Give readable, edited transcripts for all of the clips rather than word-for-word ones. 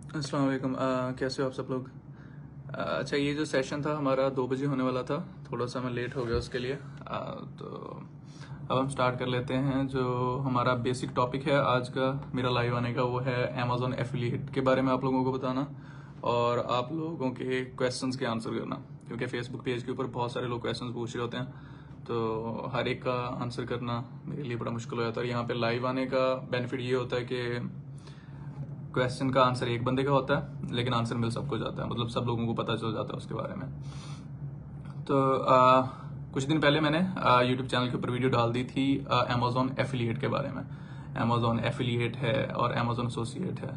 अस्सलाम वालेकुम। कैसे हो आप सब लोग? अच्छा, ये जो सेशन था हमारा 2 बजे होने वाला था, थोड़ा सा मैं लेट हो गया उसके लिए। तो अब हम स्टार्ट कर लेते हैं। जो हमारा बेसिक टॉपिक है आज का मेरा लाइव आने का, वो है अमेजोन एफिलिएट के बारे में आप लोगों को बताना और आप लोगों के क्वेश्चंस के आंसर करना, क्योंकि फेसबुक पेज के ऊपर बहुत सारे लोग क्वेश्चंस पूछ रहे होते हैं, तो हर एक का आंसर करना मेरे लिए बड़ा मुश्किल हो जाता है। यहाँ पे लाइव आने का बेनिफिट ये होता है कि क्वेश्चन का आंसर एक बंदे का होता है, लेकिन आंसर मिल सबको जाता है, मतलब सब लोगों को पता चल जाता है उसके बारे में। तो कुछ दिन पहले मैंने यूट्यूब चैनल के ऊपर वीडियो डाल दी थी अमेजोन एफिलिएट के बारे में। अमेजोन एफिलिएट है और अमेजोन एसोसिएट है।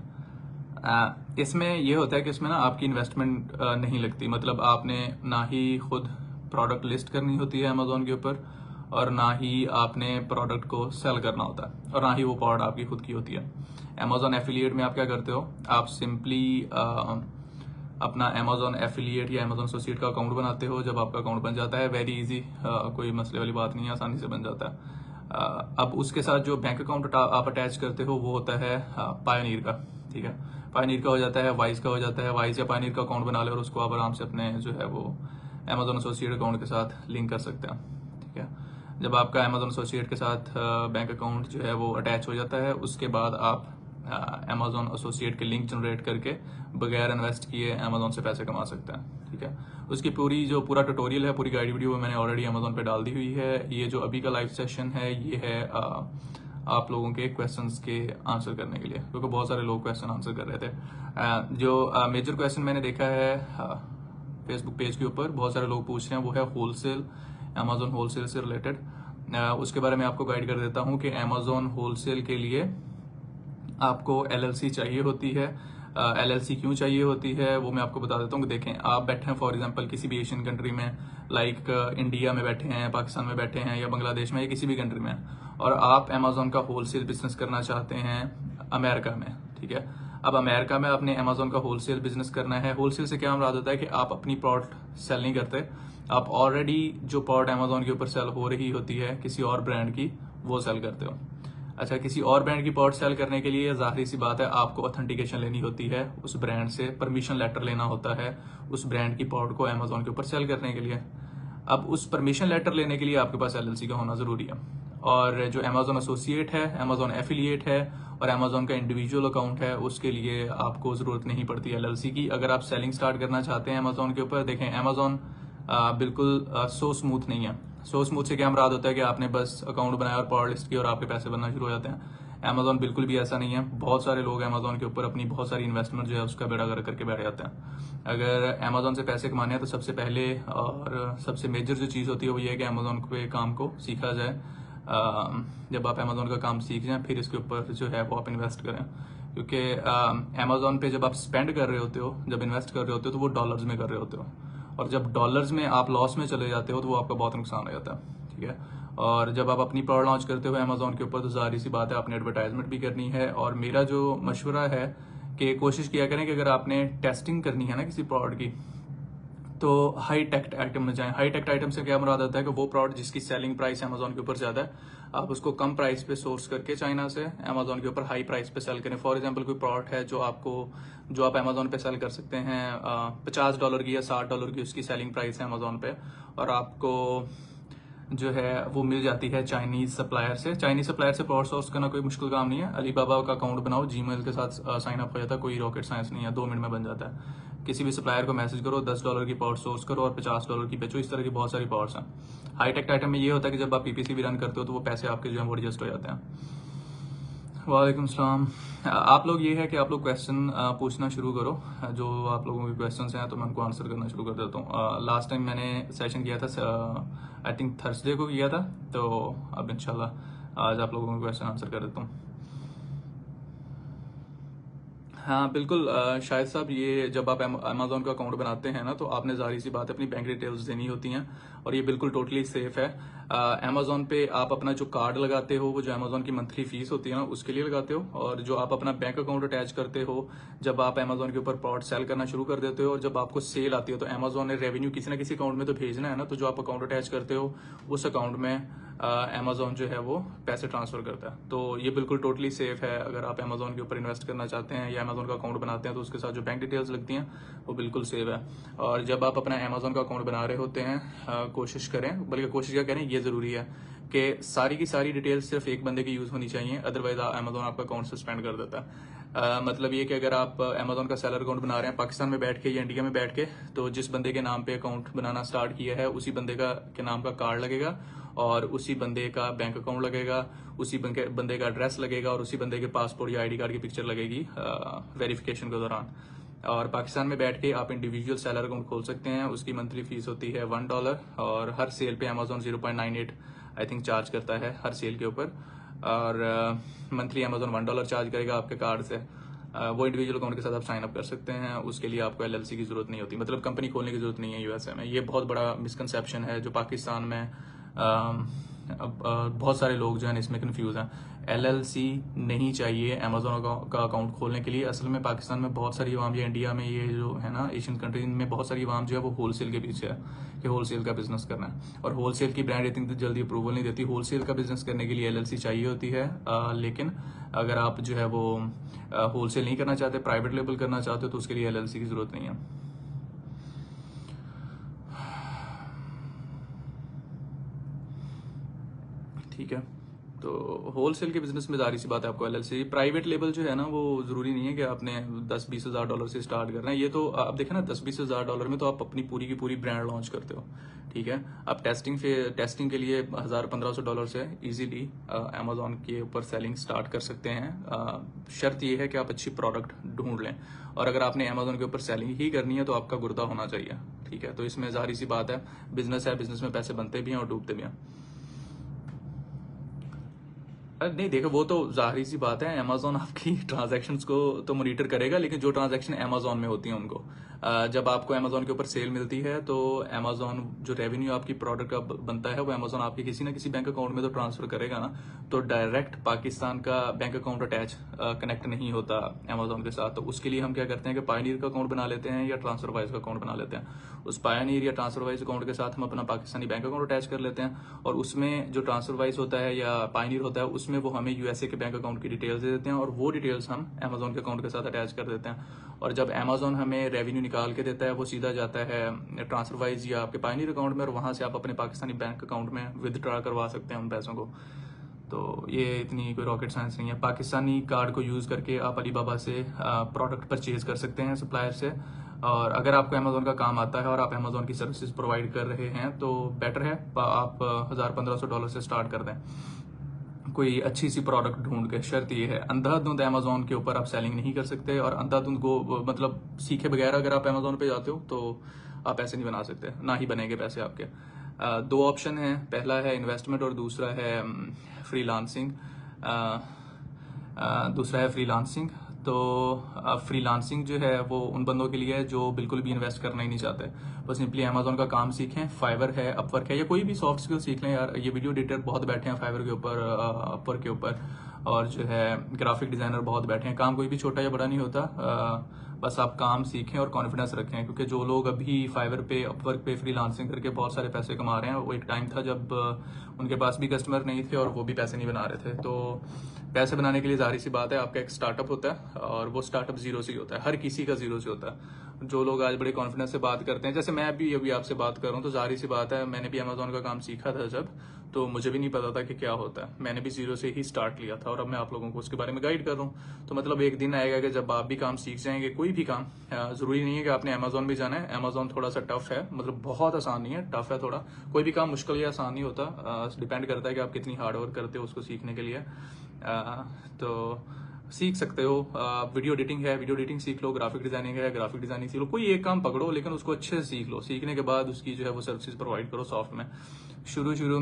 इसमें यह होता है कि इसमें ना आपकी इन्वेस्टमेंट नहीं लगती, मतलब आपने ना ही खुद प्रोडक्ट लिस्ट करनी होती है अमेजोन के ऊपर, और ना ही आपने प्रोडक्ट को सेल करना होता है, और ना ही वो प्रोडक्ट आपकी खुद की होती है। अमेजोन एफिलिएट में आप क्या करते हो, आप सिंपली अपना अमेजोन एफिलिएट या अमेजोन एसोसिएट का अकाउंट बनाते हो। जब आपका अकाउंट बन जाता है, वेरी इजी, कोई मसले वाली बात नहीं है, आसानी से बन जाता है। अब उसके साथ जो बैंक अकाउंट आप अटैच करते हो वो होता है पायोनियर का। ठीक है, पायोनियर का हो जाता है, वाइज का हो जाता है। वाइज या पायोनियर का अकाउंट बना ले और उसको आप आराम से अपने जो है वो अमेजोन एसोसिएट अकाउंट के साथ लिंक कर सकते हैं। ठीक है, जब आपका अमेजोन एसोसिएट के साथ बैंक अकाउंट जो है वो अटैच हो जाता है, उसके बाद आप अमेजोन एसोसिएट के लिंक जनरेट करके बगैर इन्वेस्ट किए अमेजोन से पैसे कमा सकते हैं। ठीक है, उसकी पूरा ट्यूटोरियल है, पूरी गाइड वीडियो मैंने ऑलरेडी अमेजोन पे डाल दी हुई है। ये जो अभी का लाइव सेशन है, ये है आप लोगों के क्वेश्चंस के आंसर करने के लिए, क्योंकि बहुत सारे लोग क्वेश्चन आंसर कर रहे थे। जो मेजर क्वेश्चन मैंने देखा है फेसबुक पेज के ऊपर, बहुत सारे लोग पूछ रहे हैं, वो है होलसेल, अमेजोन होलसेल से रिलेटेड। उसके बारे में आपको गाइड कर देता हूँ कि अमेजोन होलसेल के लिए आपको एलएलसी चाहिए होती है। एलएलसी क्यों चाहिए होती है वो मैं आपको बता देता हूँ। देखें, आप बैठे हैं फॉर एग्जांपल किसी भी एशियन कंट्री में, लाइक इंडिया में बैठे हैं, पाकिस्तान में बैठे हैं, या बांग्लादेश में, या किसी भी कंट्री में, और आप अमेजोन का होलसेल बिजनेस करना चाहते हैं अमेरिका में। ठीक है, अब अमेरिका में आपने अमेजोन का होलसेल बिजनेस करना है। होलसेल से क्या मुराद होता है कि आप अपनी प्रोडक्ट सेल नहीं करते, आप ऑलरेडी जो प्रोडक्ट अमेजोन के ऊपर सेल हो रही होती है किसी और ब्रांड की, वो सेल करते हो। अच्छा, किसी और ब्रांड की प्रोडक्ट सेल करने के लिए जाहिर सी बात है आपको ऑथेंटिकेशन लेनी होती है, उस ब्रांड से परमिशन लेटर लेना होता है उस ब्रांड की प्रोडक्ट को अमेजोन के ऊपर सेल करने के लिए। अब उस परमिशन लेटर लेने के लिए आपके पास एलएलसी का होना जरूरी है। और जो अमेजोन एसोसिएट है, अमेजोन एफिलिएट है और अमेजोन का इंडिविजुअल अकाउंट है, उसके लिए आपको जरूरत नहीं पड़ती एलएलसी की। अगर आप सेलिंग स्टार्ट करना चाहते हैं अमेजोन के ऊपर, देखें अमेजोन बिल्कुल सो स्मूथ नहीं है। सो स्मूथ से क्या मुराद होता है कि आपने बस अकाउंट बनाया और पावर लिस्ट की और आपके पैसे बनना शुरू हो जाते हैं। अमेजोन बिल्कुल भी ऐसा नहीं है। बहुत सारे लोग अमेजोन के ऊपर अपनी बहुत सारी इन्वेस्टमेंट जो है उसका बेड़ा गर्क करके बैठ जाते हैं। अगर अमेजोन से पैसे कमाने हैं तो सबसे पहले और सबसे मेजर जो चीज़ होती है वो ये है कि अमेजोन के काम को सीखा जाए। जब आप अमेजोन का काम सीख जाएं फिर इसके ऊपर जो है वो आप इन्वेस्ट करें, क्योंकि अमेजोन पे जब आप स्पेंड कर रहे होते हो, जब इन्वेस्ट कर रहे होते हो, तो वो डॉलर्स में कर रहे होते हो, और जब डॉलर्स में आप लॉस में चले जाते हो तो वो आपका बहुत नुकसान हो जाता है। ठीक है, और जब आप अपनी प्रोडक्ट लॉन्च करते हो अमेजोन के ऊपर तो जाहिर सी बात है आपने एडवर्टाइजमेंट भी करनी है। और मेरा जो मशवरा है कि कोशिश किया करें कि अगर आपने टेस्टिंग करनी है ना किसी प्रोडक्ट की, तो हाई टेक आइटम में जाएं। हाई टेक आइटम से क्या मुराद आता है कि वो प्रोडक्ट जिसकी सेलिंग प्राइस अमेजोन के ऊपर ज्यादा है, आप उसको कम प्राइस पे सोर्स करके चाइना से अमेजोन के ऊपर हाई प्राइस पे सेल करें। फॉर एग्जांपल कोई प्रोडक्ट है जो आप अमेजोन पे सेल कर सकते हैं $50 की या $60 की उसकी सेलिंग प्राइस है अमेजोन पे, और आपको जो है वो मिल जाती है चाइनीज सप्लायर से। चाइनीज सप्लायर से प्रोडक्ट सोर्स करना कोई मुश्किल काम नहीं है। अलीबाबा का अकाउंट बनाओ, जीमेल के साथ साइन अप हो जाता है, कोई रॉकेट साइंस नहीं है, 2 मिनट में बन जाता है। किसी भी सप्लायर को मैसेज करो, $10 की पावर सोर्स करो और $50 की बेचो। इस तरह की बहुत सारी पावर्स हैं। हाईटेक आइटम में ये होता है कि जब आप पीपीसी भी रन करते हो तो वो पैसे आपके जो है वो एडजस्ट हो जाते हैं। वालेकुम सलाम। आप लोग ये है कि आप लोग क्वेश्चन पूछना शुरू करो। जो आप लोगों के क्वेश्चन हैं तो मैं उनको आंसर करना शुरू कर देता हूँ। लास्ट टाइम मैंने सेशन किया था, आई थिंक थर्सडे को किया था, तो अब इंशाल्लाह आज आप लोगों के क्वेश्चन आंसर कर देता हूँ। हाँ बिल्कुल, शायद साहब, ये जब आप अमेजोन का अकाउंट बनाते हैं ना तो आपने जाहिर सी बात है अपनी बैंक डिटेल्स देनी होती हैं, और ये बिल्कुल टोटली सेफ है। अमेजोन पे आप अपना जो कार्ड लगाते हो, वो जो अमेजोन की मंथली फीस होती है ना, उसके लिए लगाते हो, और जो आप अपना बैंक अकाउंट अटैच करते हो जब आप अमेजोन के ऊपर प्रोडक्ट सेल करना शुरू कर देते हो, और जब आपको सेल आती है तो अमेजोन ने रेवेन्यू किसी ना किसी अकाउंट में तो भेजना है ना, तो जो आप अकाउंट अटैच करते हो उस अकाउंट में अमेजोन जो है वो पैसे ट्रांसफर करता है। तो ये बिल्कुल टोटली सेफ है। अगर आप अमेजोन के ऊपर इन्वेस्ट करना चाहते हैं या अमेजोन का अकाउंट बनाते हैं तो उसके साथ जो बैंक डिटेल्स लगती हैं वो बिल्कुल सेफ है। और जब आप अपना अमेजोन का अकाउंट बना रहे होते हैं, कोशिश करें, बल्कि कोशिश क्या करें, ये जरूरी है कि सारी की सारी डिटेल्स सिर्फ एक बंदे की यूज होनी चाहिए, अदरवाइज अमेजोन आपका अकाउंट सस्पेंड कर देता है। मतलब ये कि अगर आप अमेजोन का सेलर अकाउंट बना रहे हैं पाकिस्तान में बैठ के या इंडिया में बैठ के, तो जिस बंदे के नाम पे अकाउंट बनाना स्टार्ट किया है उसी बंदे के नाम का कार्ड लगेगा, और उसी बंदे का बैंक अकाउंट लगेगा, उसी बंदे का एड्रेस लगेगा, और उसी बंदे के पासपोर्ट या आईडी कार्ड की पिक्चर लगेगी वेरिफिकेशन के दौरान। और पाकिस्तान में बैठ के आप इंडिविजुअल सेलर अकाउंट खोल सकते हैं। उसकी मंथली फीस होती है $1, और हर सेल पे अमेजोन 0.98 आई थिंक चार्ज करता है हर सेल के ऊपर, और मंथली अमेजोन $1 चार्ज करेगा आपके कार्ड से। वो इंडिविजुअल अकाउंट के साथ आप साइन अप कर सकते हैं। उसके लिए आपको LLC की जरूरत नहीं होती, मतलब कंपनी खोलने की जरूरत नहीं है यूएसए में। ये बहुत बड़ा मिसकंसेप्शन है जो पाकिस्तान में बहुत सारे लोग जो है इसमें कंफ्यूज हैं। LLC नहीं चाहिए अमेजोन का अकाउंट खोलने के लिए। असल में पाकिस्तान में बहुत सारी अवाम, या इंडिया में, ये जो है ना एशियन कंट्रीज में बहुत सारी अवाम जो है वो होलसेल के पीछे है कि होलसेल का बिजनेस करना है, और होलसेल की ब्रांड इतनी जल्दी अप्रूवल नहीं देती। होलसेल का बिजनेस करने के लिए LLC चाहिए होती है, लेकिन अगर आप जो है वो होलसेल नहीं करना चाहते, प्राइवेट लेबल करना चाहते हो, तो उसके लिए LLC की जरूरत नहीं है। ठीक है, तो होलसेल के बिजनेस में जारी सी बात है आपको LLC। प्राइवेट लेबल जो है ना वो जरूरी नहीं है कि आपने 10-20 हज़ार डॉलर से स्टार्ट करना है। ये तो आप देखें ना, 10-20 हज़ार डॉलर में तो आप अपनी पूरी की पूरी ब्रांड लॉन्च करते हो। ठीक है, आप टेस्टिंग के लिए $1,000-1,500 से इजीली अमेजोन के ऊपर सेलिंग स्टार्ट कर सकते हैं। शर्त ये है कि आप अच्छी प्रोडक्ट ढूंढ लें, और अगर आपने अमेजोन के ऊपर सेलिंग ही करनी है तो आपका गुर्दा होना चाहिए। ठीक है, तो इसमें जारी सी बात है, बिजनेस है, बिजनेस में पैसे बनते भी हैं और डूबते भी हैं। नहीं देखो, वो तो जाहिर सी बात है, अमेजोन आपकी ट्रांजैक्शंस को तो मॉनिटर करेगा, लेकिन जो ट्रांजैक्शन अमेजोन में होती हैं उनको, जब आपको अमेजोन के ऊपर सेल मिलती है तो अमेजोन जो रेवेन्यू आपकी प्रोडक्ट का बनता है वो अमेजोन आपके किसी ना किसी बैंक अकाउंट में तो ट्रांसफर करेगा ना। तो डायरेक्ट पाकिस्तान का बैंक अकाउंट अटैच कनेक्ट नहीं होता अमेजोन के साथ। तो उसके लिए हम क्या करते हैं कि पायनीयर का अकाउंट बना लेते हैं या ट्रांसफरवाइज का अकाउंट बना लेते हैं। उस पायनीयर या ट्रांसफरवाइज अकाउंट के साथ हम अपना पाकिस्तानी बैंक अकाउंट अटैच कर लेते हैं, और उसमें जो ट्रांसफरवाइज होता है या पायनीयर होता है उसमें वो हमें यूएसए के बैंक अकाउंट की डिटेल्स दे देते हैं, और वो डिटेल्स हम अमेजोन के अकाउंट के साथ अटैच कर देते हैं। और जब अमेजोन हमें रेवेन्यू निकाल के देता है वो सीधा जाता है ट्रांसफरवाइज या आपके पायनीयर अकाउंट में, और वहां से आप अपने पाकिस्तानी बैंक अकाउंट में विदड्रॉ करवा सकते हैं उन पैसों को। तो ये इतनी कोई रॉकेट साइंस नहीं है। पाकिस्तानी कार्ड को यूज करके आप अलीबाबा से प्रोडक्ट परचेज कर सकते हैं सप्लायर से, और अगर आपको अमेजोन का काम आता है और आप अमेजोन की सर्विसेज प्रोवाइड कर रहे हैं तो बेटर है आप $1,000-1,500 से स्टार्ट कर दें कोई अच्छी सी प्रोडक्ट ढूंढ के। शर्त ये है, अंधाधुंध अमेजोन के ऊपर आप सेलिंग नहीं कर सकते, और अंधाधुंध को मतलब सीखे बगैर अगर आप अमेजोन पे जाते हो तो आप पैसे नहीं बना सकते, ना ही बनेंगे पैसे आपके। दो ऑप्शन है, पहला है इन्वेस्टमेंट और दूसरा है फ्रीलांसिंग। तो फ्रीलांसिंग जो है वो उन बंदों के लिए है जो बिल्कुल भी इन्वेस्ट करना ही नहीं चाहते, बस सिंपली अमेजोन का काम सीखें। फाइवर है, अपवर्क है, या कोई भी सॉफ्ट स्किल सीख लें यार। ये वीडियो एडिटर बहुत बैठे हैं फाइवर के ऊपर, अपवर्क के ऊपर, और जो है ग्राफिक डिजाइनर बहुत बैठे हैं। काम कोई भी छोटा या बड़ा नहीं होता, बस आप काम सीखें और कॉन्फिडेंस रखें, क्योंकि जो लोग अभी फाइवर पे, अपवर्क पे फ्रीलांसिंग करके बहुत सारे पैसे कमा रहे हैं, वो एक टाइम था जब उनके पास भी कस्टमर नहीं थे और वो भी पैसे नहीं बना रहे थे। तो पैसे बनाने के लिए जाहिर सी बात है आपका एक स्टार्टअप होता है, और वो स्टार्टअप जीरो से ही होता है, हर किसी का जीरो से होता है। जो लोग आज बड़े कॉन्फिडेंस से बात करते हैं, जैसे मैं भी अभी आपसे बात कर रहा हूँ, तो जाहिर सी बात है मैंने भी अमेजोन का काम सीखा था जब, तो मुझे भी नहीं पता था कि क्या होता है। मैंने भी जीरो से ही स्टार्ट लिया था, और अब मैं आप लोगों को उसके बारे में गाइड कर रहा हूँ। तो मतलब एक दिन आएगा कि जब आप भी काम सीख जाएंगे, कोई भी काम। जरूरी नहीं है कि आपने अमेजोन भी जाना है, अमेजोन थोड़ा सा टफ है, मतलब बहुत आसान नहीं है, टफ है थोड़ा। कोई भी काम मुश्किल या आसान नहीं होता, डिपेंड करता है कि आप कितनी हार्ड वर्क करते हो उसको सीखने के लिए। तो सीख सकते हो। वीडियो एडिटिंग है, वीडियो एडिटिंग सीख लो, ग्राफिक डिजाइनिंग है, ग्राफिक डिजाइनिंग सीख लो, कोई एक काम पकड़ो लेकिन उसको अच्छे से सीख लो। सीखने के बाद उसकी जो है वो सर्विसेज प्रोवाइड करो सॉफ्ट में। शुरू शुरू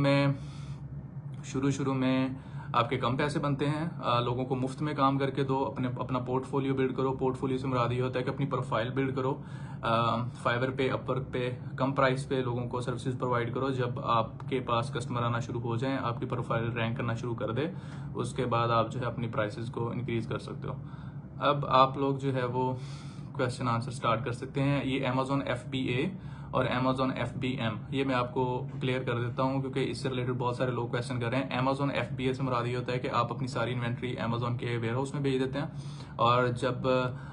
में आपके कम पैसे बनते हैं, लोगों को मुफ्त में काम करके दो, अपना पोर्टफोलियो बिल्ड करो। पोर्टफोलियो से मुराद ये होता है कि अपनी प्रोफाइल बिल्ड करो, फाइवर पे, अपवर्क पे कम प्राइस पे लोगों को सर्विसेज प्रोवाइड करो। जब आपके पास कस्टमर आना शुरू हो जाएं, आपकी प्रोफाइल रैंक करना शुरू कर दे, उसके बाद आप जो है अपनी प्राइसेस को इंक्रीज कर सकते हो। अब आप लोग जो है वो क्वेश्चन आंसर स्टार्ट कर सकते हैं। ये Amazon FBA और Amazon FBM, ये मैं आपको क्लियर कर देता हूँ क्योंकि इससे रिलेटेड बहुत सारे लोग क्वेश्चन कर रहे हैं। Amazon FBA से मुराद ये होता है कि आप अपनी सारी इन्वेंट्री Amazon के वेयर हाउस में भेज देते हैं और जब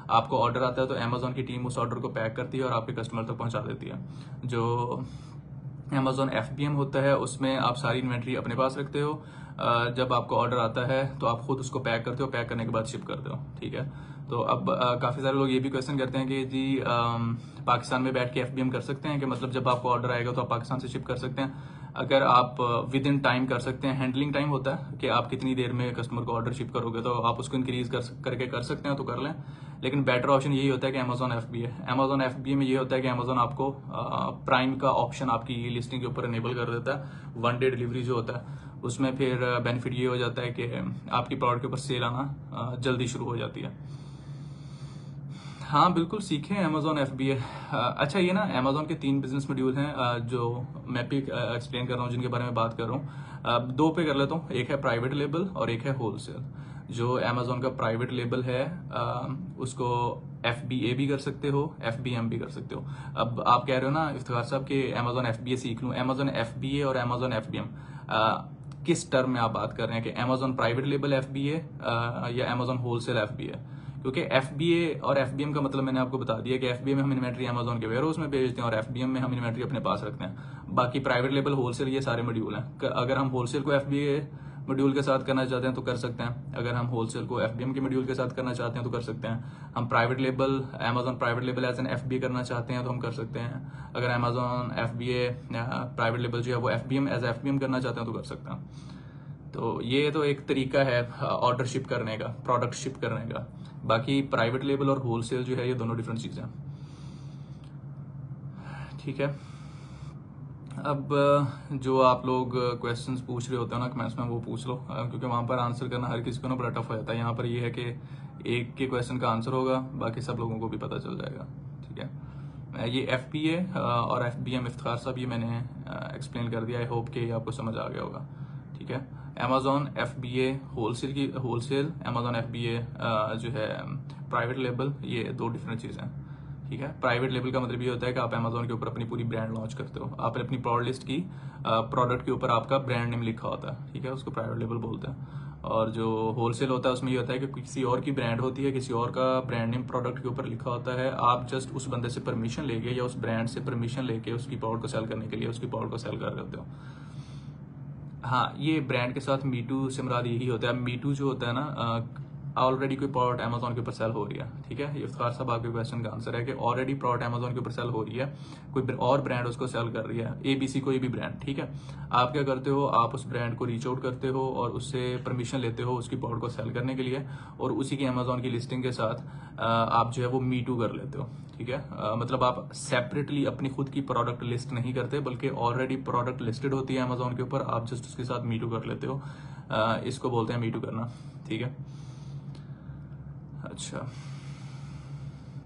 आपको ऑर्डर आता है तो Amazon की टीम उस ऑर्डर को पैक करती है और आपके कस्टमर तक पहुंचा देती है। जो Amazon FBM होता है उसमें आप सारी इन्वेंट्री अपने पास रखते हो, जब आपको ऑर्डर आता है तो आप खुद उसको पैक करते हो, पैक करने के बाद शिप करते हो। ठीक है, तो अब काफी सारे लोग ये भी क्वेश्चन करते हैं कि जी पाकिस्तान में बैठ के FBM कर सकते हैं कि मतलब जब आपको ऑर्डर आएगा तो आप पाकिस्तान से शिप कर सकते हैं। अगर आप विद इन टाइम कर सकते हैं, हैंडलिंग टाइम होता है कि आप कितनी देर में कस्टमर को ऑर्डर शिप करोगे, तो आप उसको इंक्रीज करके कर सकते हैं तो कर लें। लेकिन बेटर ऑप्शन यही होता है कि Amazon FBA। Amazon FBA में ये होता है कि Amazon आपको प्राइम का ऑप्शन आपकी लिस्टिंग के ऊपर इनेबल कर देता है। 1 डे डिलीवरी जो होता है उसमें फिर बेनिफिट ये हो जाता है कि आपकी प्रोडक्ट के ऊपर सेल आना जल्दी शुरू हो जाती है। हाँ बिल्कुल सीखें Amazon FBA। अच्छा, ये ना Amazon के 3 बिजनेस मॉड्यूल हैं जो मैं भी एक्सप्लेन कर रहा हूँ, जिनके बारे में बात कर रहा हूँ। 2 पे कर लेता हूँ, एक है प्राइवेट लेबल और एक है होलसेल। जो Amazon का प्राइवेट लेबल है उसको FBA भी कर सकते हो, FBM भी कर सकते हो। अब आप कह रहे हो ना इफ्तिखार साहब कि Amazon FBA सीख लूँ। Amazon FBA और Amazon FBM किस टर्म में आप बात कर रहे हैं कि Amazon प्राइवेट लेबल FBA या Amazon होलसेल FBA? क्योंकि FBA और FBM का मतलब मैंने आपको बता दिया कि FBA में हम इन्वेंट्री Amazon के वेयरहाउस में भेजते हैं और FBM में हम इन्वेंट्री अपने पास रखते हैं। बाकी प्राइवेट लेबल, होलसेल, ये सारे मॉड्यूल हैं। अगर हम होलसेल को FBA मॉड्यूल के साथ करना चाहते हैं तो कर सकते हैं, अगर हम होलसेल को FBM के मॉड्यूल के साथ करना चाहते हैं तो कर सकते हैं। हम private label Amazon private label as an FBA करना चाहते हैं तो हम कर सकते हैं। अगर Amazon FBA प्राइवेट लेबल जो है वो FBM एज FBM करना चाहते हैं तो कर सकते हैं। तो ये तो एक तरीका है ऑर्डर शिप करने का, प्रोडक्ट शिप करने का। बाकी प्राइवेट लेबल और होलसेल जो है ये दोनों डिफरेंट चीजें हैं। ठीक है, अब जो आप लोग क्वेश्चंस पूछ रहे होते हैं ना कमेंट्स में, वो पूछ लो क्योंकि वहां पर आंसर करना हर किसी को ना बड़ा टफ हो जाता है। यहाँ पर ये है कि एक के क्वेश्चन का आंसर होगा, बाकी सब लोगों को भी पता चल जाएगा। ठीक है, ये FBA और FBM इफ्तिखार साहब ये मैंने एक्सप्लेन कर दिया। आई होप कि आपको समझ आ गया होगा। ठीक है, Amazon FBA wholesale, Amazon FBA जो है प्राइवेट लेबल, ये 2 डिफरेंट चीजें हैं। ठीक है, प्राइवेट लेबल का मतलब ये होता है कि आप Amazon के ऊपर अपनी पूरी ब्रांड लॉन्च करते हो, आपने अपनी प्रोडक्ट लिस्ट की, प्रोडक्ट के ऊपर आपका ब्रांड नेम लिखा होता है। ठीक है, उसको प्राइवेट लेबल बोलते हैं। और जो होलसेल होता है उसमें ये होता है कि किसी और की ब्रांड होती है, किसी और का ब्रांड नेम प्रोडक्ट के ऊपर लिखा होता है, आप जस्ट उस बंदे से परमिशन लेके या उस ब्रांड से परमिशन लेके उसकी प्रोडक्ट को सेल करने के लिए उसकी प्रोडक्ट को सेल कर देते हो। हाँ, ये ब्रांड के साथ मीटू से मुराद यही होता है। मीटू जो होता है ना, ऑलरेडी कोई प्रोडक्ट Amazon के ऊपर सेल हो रही है। ठीक है, ये इफ्तिखार साहब आपके क्वेश्चन का आंसर है कि ऑलरेडी प्रोडक्ट Amazon के ऊपर सेल हो रही है, कोई और ब्रांड उसको सेल कर रही है, ABC कोई भी ब्रांड। ठीक है, आप क्या करते हो, आप उस ब्रांड को रीच आउट करते हो और उससे परमिशन लेते हो उसकी प्रोडक्ट को सेल करने के लिए, और उसी की Amazon की लिस्टिंग के साथ आप जो है वो मीटू कर लेते हो। ठीक है, मतलब आप सेपरेटली अपनी खुद की प्रोडक्ट लिस्ट नहीं करते, बल्कि ऑलरेडी प्रोडक्ट लिस्टेड होती है Amazon के ऊपर, आप जस्ट उसके साथ मीटू कर लेते हो। इसको बोलते हैं मीटू करना। ठीक है, अच्छा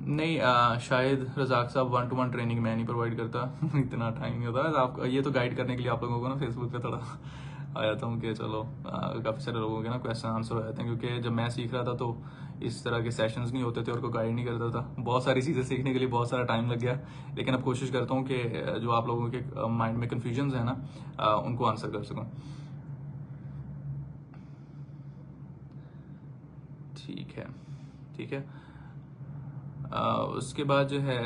नहीं, शायद रजाक साहब 1-to-1 ट्रेनिंग मैं नहीं प्रोवाइड करता इतना टाइम नहीं होता। आप ये तो गाइड करने के लिए आप लोगों को ना फेसबुक पे थोड़ा आ जाता हूँ कि चलो काफी सारे लोगों के ना क्वेश्चन आंसर हो जाते हैं, क्योंकि जब मैं सीख रहा था तो इस तरह के सेशंस नहीं होते थे और कोई गाइड नहीं करता था। बहुत सारी चीजें सीखने के लिए बहुत सारा टाइम लग गया, लेकिन अब कोशिश करता हूँ कि जो आप लोगों के माइंड में कंफ्यूजन है ना उनको आंसर कर सकूँ। ठीक है, ठीक है, उसके बाद जो है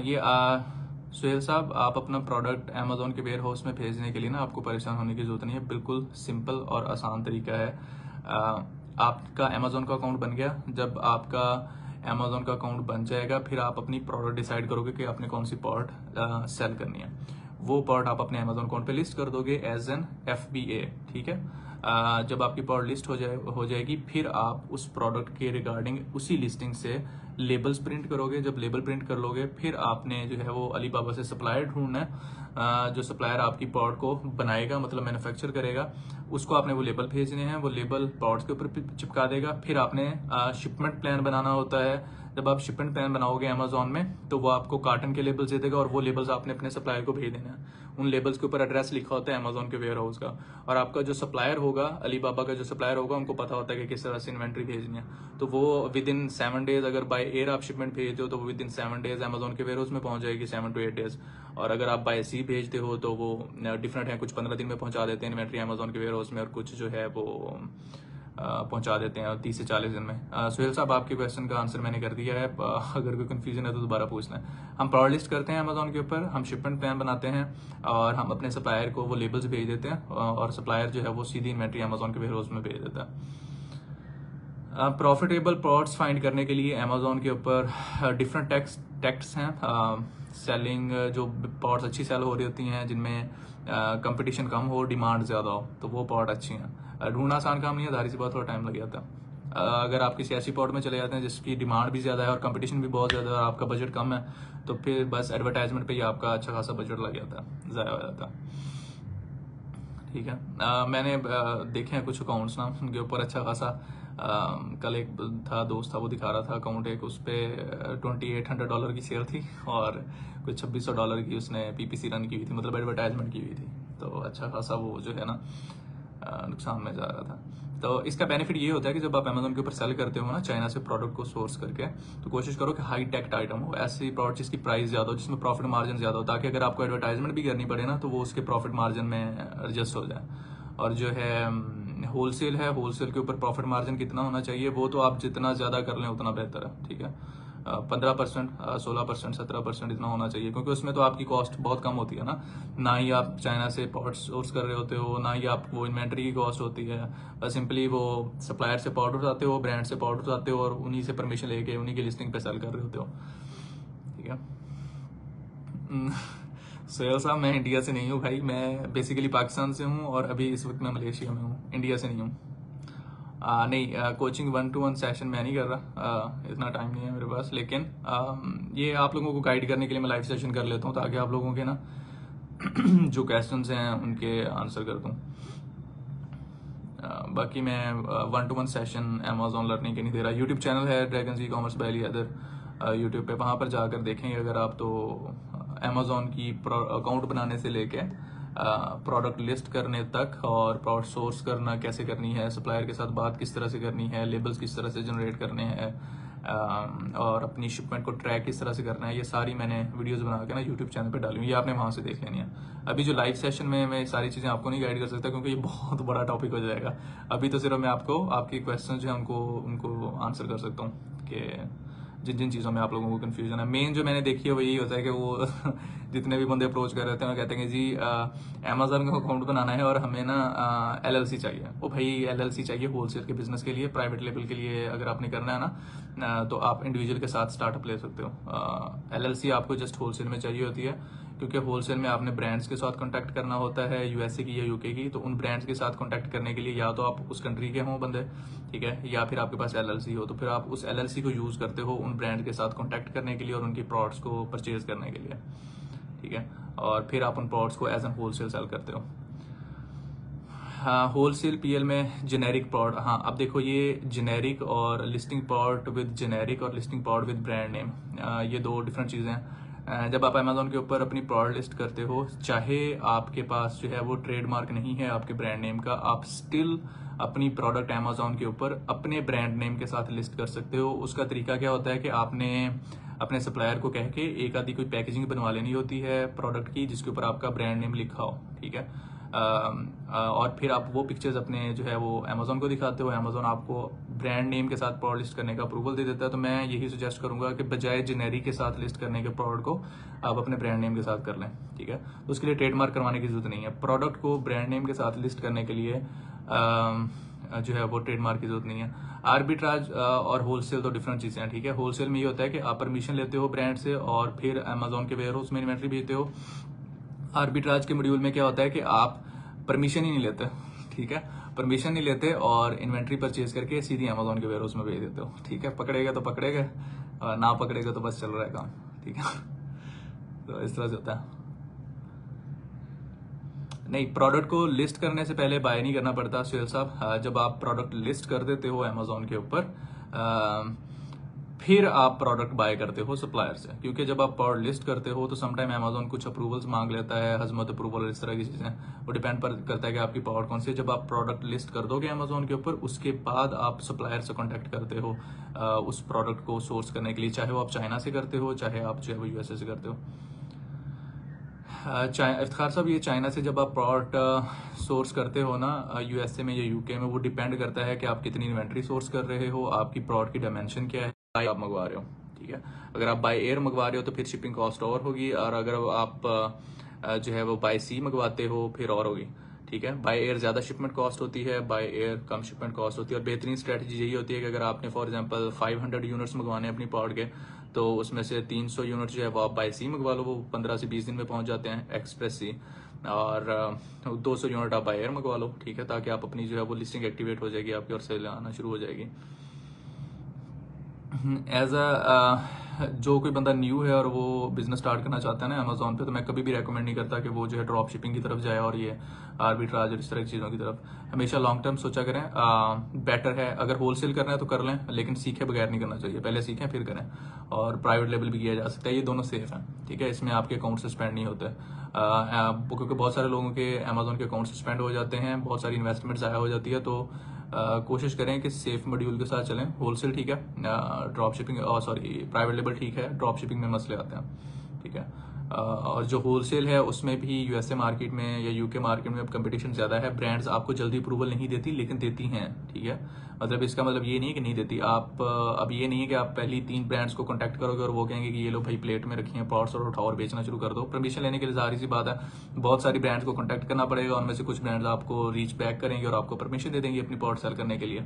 ये सुहेल साहब, आप अपना प्रोडक्ट Amazon के वेयर हाउस में भेजने के लिए ना आपको परेशान होने की जरूरत नहीं है। बिल्कुल सिंपल और आसान तरीका है। आपका Amazon का अकाउंट बन गया, जब आपका Amazon का अकाउंट बन जाएगा फिर आप अपनी प्रोडक्ट डिसाइड करोगे कि आपने कौन सी प्रोडक्ट सेल करनी है। वो प्रोडक्ट आप अपने Amazon अकाउंट पे लिस्ट कर दोगे एज एन FBA। ठीक है, जब आपकी प्रोडक्ट लिस्ट हो जाएगी, फिर आप उस प्रोडक्ट के रिगार्डिंग उसी लिस्टिंग से लेबल्स प्रिंट करोगे। जब लेबल प्रिंट कर लोगे, फिर आपने जो है वो अलीबाबा से सप्लायर ढूंढना है। जो सप्लायर आपकी प्रोडक्ट को बनाएगा, मतलब मैन्युफैक्चर करेगा, उसको आपने वो लेबल भेजने हैं। वो लेबल प्रोडक्ट के ऊपर चिपका देगा। फिर आपने शिपमेंट प्लान बनाना होता है। जब आप शिपमेंट प्लान बनाओगे अमेजोन में, तो वो आपको कार्टन के लेबल्स दे देगा और वो लेबल्स आपने अपने सप्लायर को भेज देना है। उन लेबल्स के ऊपर एड्रेस लिखा होता है अमेजोन के वेयर हाउस का, और आपका जो सप्लायर होगा, अलीबाबा का जो सप्लायर होगा, उनको पता होता है कि किस तरह से इन्वेंट्री भेजनी है। तो वो विद इन 7 डेज, अगर बाय एयर आप शिपमेंट भेजते हो तो वो विद इन 7 डेज अमेजोन के वेयर हाउस में पहुंच जाएगी, 7 to 8 डेज। और अगर आप बाय सी भेजते हो तो वो डिफरेंट है, कुछ 15 दिन में पहुंचा देते हैं इन्वेंट्री अमेजोन के वेयर हाउस में, और कुछ जो है वो पहुंचा देते हैं 30 से 40 दिन में। सुहेल साहब, आपके क्वेश्चन का आंसर मैंने कर दिया है। अगर कोई कंफ्यूजन है तो दोबारा पूछ लें। हम प्रोडक्ट लिस्ट करते हैं अमेजोन के ऊपर, हम शिपमेंट प्लान बनाते हैं और हम अपने सप्लायर को वो लेबल्स भेज देते हैं, और सप्लायर जो है वो सीधी इन्वेंट्री अमेजोन के वेयर हाउस में भेज देता है। प्रॉफिटेबल प्रोडक्ट्स फाइंड करने के लिए अमेजोन के ऊपर डिफरेंट टैक्ट्स हैं। सेलिंग, जो प्रोडक्ट्स अच्छी सेल हो रही होती हैं, जिनमें कंपटीशन कम हो, डिमांड ज्यादा हो, तो वो प्रोडक्ट अच्छी हैं। ढूंढना आसान काम नहीं है, धारी सी बात, थोड़ा टाइम लग जाता है। अगर आप किसी ऐसी प्रोडक्ट में चले जाते हैं जिसकी डिमांड भी ज्यादा है और कंपटीशन भी बहुत ज्यादा है और आपका बजट कम है, तो फिर बस एडवर्टाइजमेंट पे ही आपका अच्छा खासा बजट लग जाता है, जाया हो जाता है। ठीक है। मैंने देखे हैं कुछ अकाउंट्स ना, उनके ऊपर अच्छा खासा कल एक था दोस्त था, वो दिखा रहा था अकाउंट एक, उस पर $2800 की सेल थी और कुछ $2600 की उसने पीपीसी रन की हुई थी, मतलब एडवर्टाइजमेंट की हुई थी। तो अच्छा खासा वो जो है ना नुकसान में जा रहा था। तो इसका बेनिफिट ये होता है कि जब आप अमेजोन के ऊपर सेल करते हो ना, चाइना से प्रोडक्ट को सोर्स करके, तो कोशिश करो कि हाई टेक आइटम हो, ऐसी प्रोडक्ट जिसकी प्राइस ज्यादा हो, जिसमें प्रॉफिट मार्जिन ज्यादा हो, ताकि अगर आपको एडवर्टाइजमेंट भी करनी पड़े ना, तो वो उसके प्रॉफिट मार्जिन में एडजस्ट हो जाए। और जो है होलसेल है, होलसेल के ऊपर प्रॉफिट मार्जिन कितना होना चाहिए, वो तो आप जितना ज्यादा कर लें उतना बेहतर है। ठीक है। 15%, 16%, 17% इतना होना चाहिए, क्योंकि उसमें तो आपकी कॉस्ट बहुत कम होती है ना ही आप चाइना से पाउडर सोर्स कर रहे होते हो, ना ही आपको इन्वेंट्री की कॉस्ट होती है। बस सिंपली वो सप्लायर से पाउडर उठाते हो, ब्रांड से पाउडर उठाते हो और उन्हीं से परमिशन लेके उन्हीं की लिस्टिंग पे सेल कर रहे होते हो। ठीक है। सोहेल साहब, मैं इंडिया से नहीं हूँ भाई, मैं बेसिकली पाकिस्तान से हूँ और अभी इस वक्त मैं मलेशिया में हूँ, इंडिया से नहीं हूँ। नहीं, कोचिंग 1-to-1 सेशन मैं नहीं कर रहा, इतना टाइम नहीं है मेरे पास, लेकिन ये आप लोगों को गाइड करने के लिए मैं लाइव सेशन कर लेता हूँ, ताकि आप लोगों के ना जो क्वेश्चंस हैं उनके आंसर कर दूँ। बाकी मैं 1-to-1 सेशन अमेजोन लर्निंग के नहीं दे रहा। यूट्यूब चैनल है ड्रैगन्स ई-कॉमर्स बाय अलीहैदर, यूट्यूब पे, वहां पर जाकर देखेंगे अगर आप, तो अमेजोन की अकाउंट बनाने से लेके प्रोडक्ट लिस्ट करने तक, और प्रोडक्ट सोर्स करना कैसे करनी है, सप्लायर के साथ बात किस तरह से करनी है, लेबल्स किस तरह से जनरेट करने हैं, और अपनी शिपमेंट को ट्रैक किस तरह से करना है, ये सारी मैंने वीडियोस बना के ना यूट्यूब चैनल पे डाली हुई, ये आपने वहां से देख लेनी है। अभी जो लाइव सेशन में मैं सारी चीजें आपको नहीं गाइड कर सकता, क्योंकि ये बहुत बड़ा टॉपिक हो जाएगा। अभी तो सिर्फ मैं आपको आपके क्वेश्चन जो है उनको आंसर कर सकता हूँ कि जिन जिन चीज़ों में आप लोगों को कंफ्यूजन है। मेन जो मैंने देखी है वो यही होता है कि वो जितने भी बंदे अप्रोच कर रहे थे, वो कहते हैं कि जी अमेजोन का अकाउंट बनाना है और हमें ना एलएलसी चाहिए। वो भाई एलएलसी चाहिए होलसेल के बिजनेस के लिए, प्राइवेट लेवल के लिए अगर आपने करना है ना, तो आप इंडिविजुअल के साथ स्टार्टअप ले सकते हो। एलएलसी आपको जस्ट होलसेल में चाहिए होती है, क्योंकि होलसेल में आपने ब्रांड्स के साथ कांटेक्ट करना होता है, यूएसए की या यूके की। तो उन ब्रांड्स के साथ कांटेक्ट करने के लिए या तो आप उस कंट्री के हों बंदे, ठीक है, या फिर आपके पास एलएलसी हो, तो फिर आप उस एलएलसी को यूज करते हो उन ब्रांड के साथ कांटेक्ट करने के लिए और उनकी प्रोडक्ट्स को परचेज करने के लिए। ठीक है। और फिर आप उन प्रोडक्ट्स को एज एन होलसेल सेल करते हो। हाँ, होलसेल पीएल में जेनेरिक प्रोडक्ट, हाँ अब देखो, ये जेनेरिक और लिस्टिंग प्रोडक्ट विद जेनेरिक और listing product with brand name, ये दो डिफरेंट चीजें हैं। जब आप अमेजोन के ऊपर अपनी प्रोडक्ट लिस्ट करते हो, चाहे आपके पास जो है वो ट्रेडमार्क नहीं है आपके ब्रांड नेम का, आप स्टिल अपनी प्रोडक्ट अमेजोन के ऊपर अपने ब्रांड नेम के साथ लिस्ट कर सकते हो। उसका तरीका क्या होता है कि आपने अपने सप्लायर को कह के एक आधी कोई पैकेजिंग बनवा लेनी होती है प्रोडक्ट की, जिसके ऊपर आपका ब्रांड नेम लिखा हो। ठीक है। और फिर आप वो पिक्चर्स अपने जो है वो अमेजोन को दिखाते हो, अमेजोन आपको ब्रांड नेम के साथ प्रोडक्ट लिस्ट करने का अप्रूवल दे देता है। तो मैं यही सजेस्ट करूंगा कि बजाय जेनेरिक के साथ लिस्ट करने के प्रोडक्ट को आप अपने ब्रांड नेम के साथ कर लें। ठीक है। तो उसके लिए ट्रेडमार्क करवाने की जरूरत नहीं है। प्रोडक्ट को ब्रांड नेम के साथ लिस्ट करने के लिए जो है वो ट्रेडमार्क की जरूरत नहीं है। आर्बिट्राज और होलसेल तो डिफरेंट चीजें हैं। ठीक है। होलसेल में ये होता है कि आप परमिशन लेते हो ब्रांड से और फिर अमेजोन के वेयर हाउस में इन्वेंट्री भेजते हो। आर्बिट्राज के मॉड्यूल में क्या होता है कि आप परमिशन ही नहीं लेते। ठीक है। परमिशन नहीं लेते और इन्वेंट्री परचेज करके सीधी अमेजोन के वेयरहाउस में भेज देते हो। ठीक है, पकड़ेगा तो पकड़ेगा, और ना पकड़ेगा तो बस चल रहा है काम। ठीक है, तो इस तरह से होता है। नहीं, प्रोडक्ट को लिस्ट करने से पहले बाय नहीं करना पड़ता सुहेल साहब। जब आप प्रोडक्ट लिस्ट कर देते हो अमेजोन के ऊपर, फिर आप प्रोडक्ट बाय करते हो सप्लायर से, क्योंकि जब आप प्रोडक्ट लिस्ट करते हो तो समटाइम अमेजोन कुछ अप्रूवल्स मांग लेता है, हजमत अप्रूवल, इस तरह की चीजें, वो डिपेंड करता है कि आपकी प्रोडक्ट कौन सी है। जब आप प्रोडक्ट लिस्ट कर दोगे अमेजोन के ऊपर, उसके बाद आप सप्लायर से कॉन्टेक्ट करते हो उस प्रोडक्ट को सोर्स करने के लिए, चाहे वो आप चाइना से करते हो, चाहे आप जो है वो यूएसए से करते हो। इफ्तिखार साहब, ये चाइना से जब आप प्रोडक्ट सोर्स करते हो ना यूएसए में या यूके में, वो डिपेंड करता है कि आप कितनी इन्वेंट्री सोर्स कर रहे हो, आपकी प्रोडक्ट की डायमेंशन क्या है, आप मंगवा रहे हो। ठीक है, अगर आप बाय एयर मंगवा रहे हो तो फिर शिपिंग कॉस्ट और होगी, और अगर आप जो है वो बाय सी मंगवाते हो फिर और होगी। ठीक है, बाय एयर ज्यादा शिपमेंट कॉस्ट होती है, by air come shipment cost होती है। और बेहतरीन स्ट्रेटजी यही होती है कि अगर आपने फॉर एग्जांपल 500 यूनिट्स मंगवाने अपनी प्रोडक्ट के, तो उसमें से 300 यूनिट जो है वो आप बाय सी मंगवा लो, वो 15 से 20 दिन में पहुंच जाते हैं एक्सप्रेस सी, और 200 यूनिट आप बाय एयर मंगवा लो। ठीक है, ताकि आप अपनी जो है वो लिस्टिंग एक्टिवेट हो जाएगी आपकी और सेल आना शुरू हो जाएगी। एज जो कोई बंदा न्यू है और वो बिजनेस स्टार्ट करना चाहता है ना अमेजोन पे, तो मैं कभी भी रेकमेंड नहीं करता कि वो जो है ड्रॉप शिपिंग की तरफ जाए और ये आर्बिट्राज और इस तरह की चीज़ों की तरफ। हमेशा लॉन्ग टर्म सोचा करें, बेटर है। अगर होलसेल करना है तो कर लें, लेकिन सीखे बगैर नहीं करना चाहिए, पहले सीखें फिर करें। और प्राइवेट लेवल भी किया जा सकता है, ये दोनों सेफ हैं। ठीक है, इसमें आपके अकाउंट सस्पेंड नहीं होते, क्योंकि बहुत सारे लोगों के अमेजोन के अकाउंट सस्पेंड हो जाते हैं, बहुत सारी इन्वेस्टमेंट ज़ाया हो जाती है। तो कोशिश करें कि सेफ मॉड्यूल के साथ चलें। होलसेल ठीक है, drop shipping sorry private label ठीक है, ड्रॉप शिपिंग में मसले आते हैं। ठीक है, और जो होलसेल है उसमें भी यूएसए मार्केट में या यूके मार्केट में अब कंपटीशन ज्यादा है। ब्रांड्स आपको जल्दी अप्रूवल नहीं देती, लेकिन देती हैं। ठीक है, मतलब इसका मतलब ये नहीं है कि नहीं देती। आप अब ये नहीं है कि आप पहली 3 ब्रांड्स को कांटेक्ट करोगे और वो कहेंगे कि ये लो भाई प्लेट में रखी है प्लॉट्स और उठाओ और बेचना शुरू कर दो। परमिशन लेने के लिए जाहिर सी बात है बहुत सारी ब्रांड्स को कांटेक्ट करना पड़ेगा, उनमें से कुछ ब्रांड्स आपको रीच बैक करेंगे और आपको परमिशन दे देंगे अपनी प्लॉट सेल करने के लिए।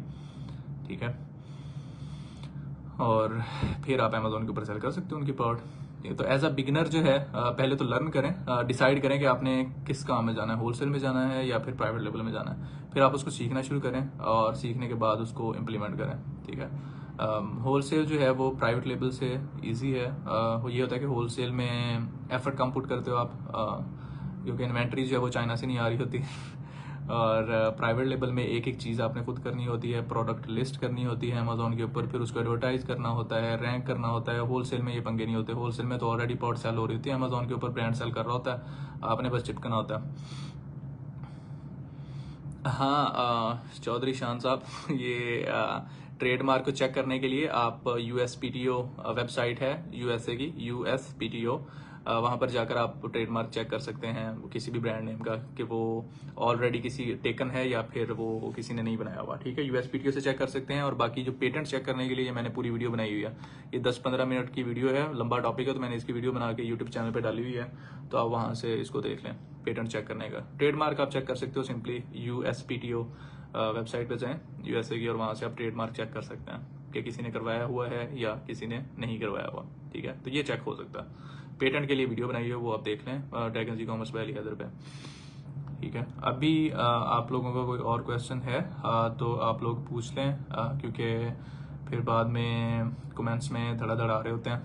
ठीक है, और फिर आप अमेजोन के ऊपर सेल कर सकते हो उनकी प्लॉट। तो एज अ बिगिनर जो है पहले तो लर्न करें, डिसाइड करें कि आपने किस काम में जाना है, होलसेल में जाना है या फिर प्राइवेट लेवल में जाना है। फिर आप उसको सीखना शुरू करें और सीखने के बाद उसको इम्प्लीमेंट करें। ठीक है, होलसेल जो है वो प्राइवेट लेवल से इजी है। वो ये होता है कि होलसेल में एफर्ट कम पुट करते हो आप, क्योंकि इन्वेंट्री जो है वो चाइना से नहीं आ रही होती और प्राइवेट लेवल में एक एक चीज़ आपने खुद करनी होती है, प्रोडक्ट लिस्ट करनी होती है अमेजोन के ऊपर, फिर उसको एडवर्टाइज करना होता है, रैंक करना होता है। होलसेल में ये पंगे नहीं होते, होलसेल में तो ऑलरेडी प्लॉट सेल हो रही होती है, अमेजोन के ऊपर ब्रांड सेल कर रहा होता है, आपने बस चिपकना होता है। हाँ चौधरी शान साहब, ये ट्रेडमार्क को चेक करने के लिए आप यूएसपीटीओ वेबसाइट है यूएसए की, यूएसपीटीओ, वहां पर जाकर आप ट्रेडमार्क चेक कर सकते हैं किसी भी ब्रांड नेम का, कि वो ऑलरेडी किसी टेकन है या फिर वो किसी ने नहीं बनाया हुआ। ठीक है, यूएसपीटीओ से चेक कर सकते हैं। और बाकी जो पेटेंट चेक करने के लिए मैंने पूरी वीडियो बनाई हुई है, ये 10-15 मिनट की वीडियो है, लंबा टॉपिक है, तो मैंने इसकी वीडियो बना के यूट्यूब चैनल पर डाली हुई है, तो आप वहां से इसको देख लें। पेटेंट चेक करने का ट्रेडमार्क आप चेक कर सकते हो, सिंपली यूएसपीटीओ वेबसाइट पे जाएं यूएसए की, और वहां से आप ट्रेडमार्क चेक कर सकते हैं कि किसी ने करवाया हुआ है या किसी ने नहीं करवाया हुआ। ठीक है, तो ये चेक हो सकता है। पेटेंट के लिए वीडियो बनाई है, वो आप देख लें ड्रैगन्स ई-कॉमर्स वैली हैदर पे। ठीक है, अभी आप लोगों का कोई और क्वेश्चन है तो आप लोग पूछ लें, क्योंकि फिर बाद में कमेंट्स में धड़ाधड़ आ रहे होते हैं।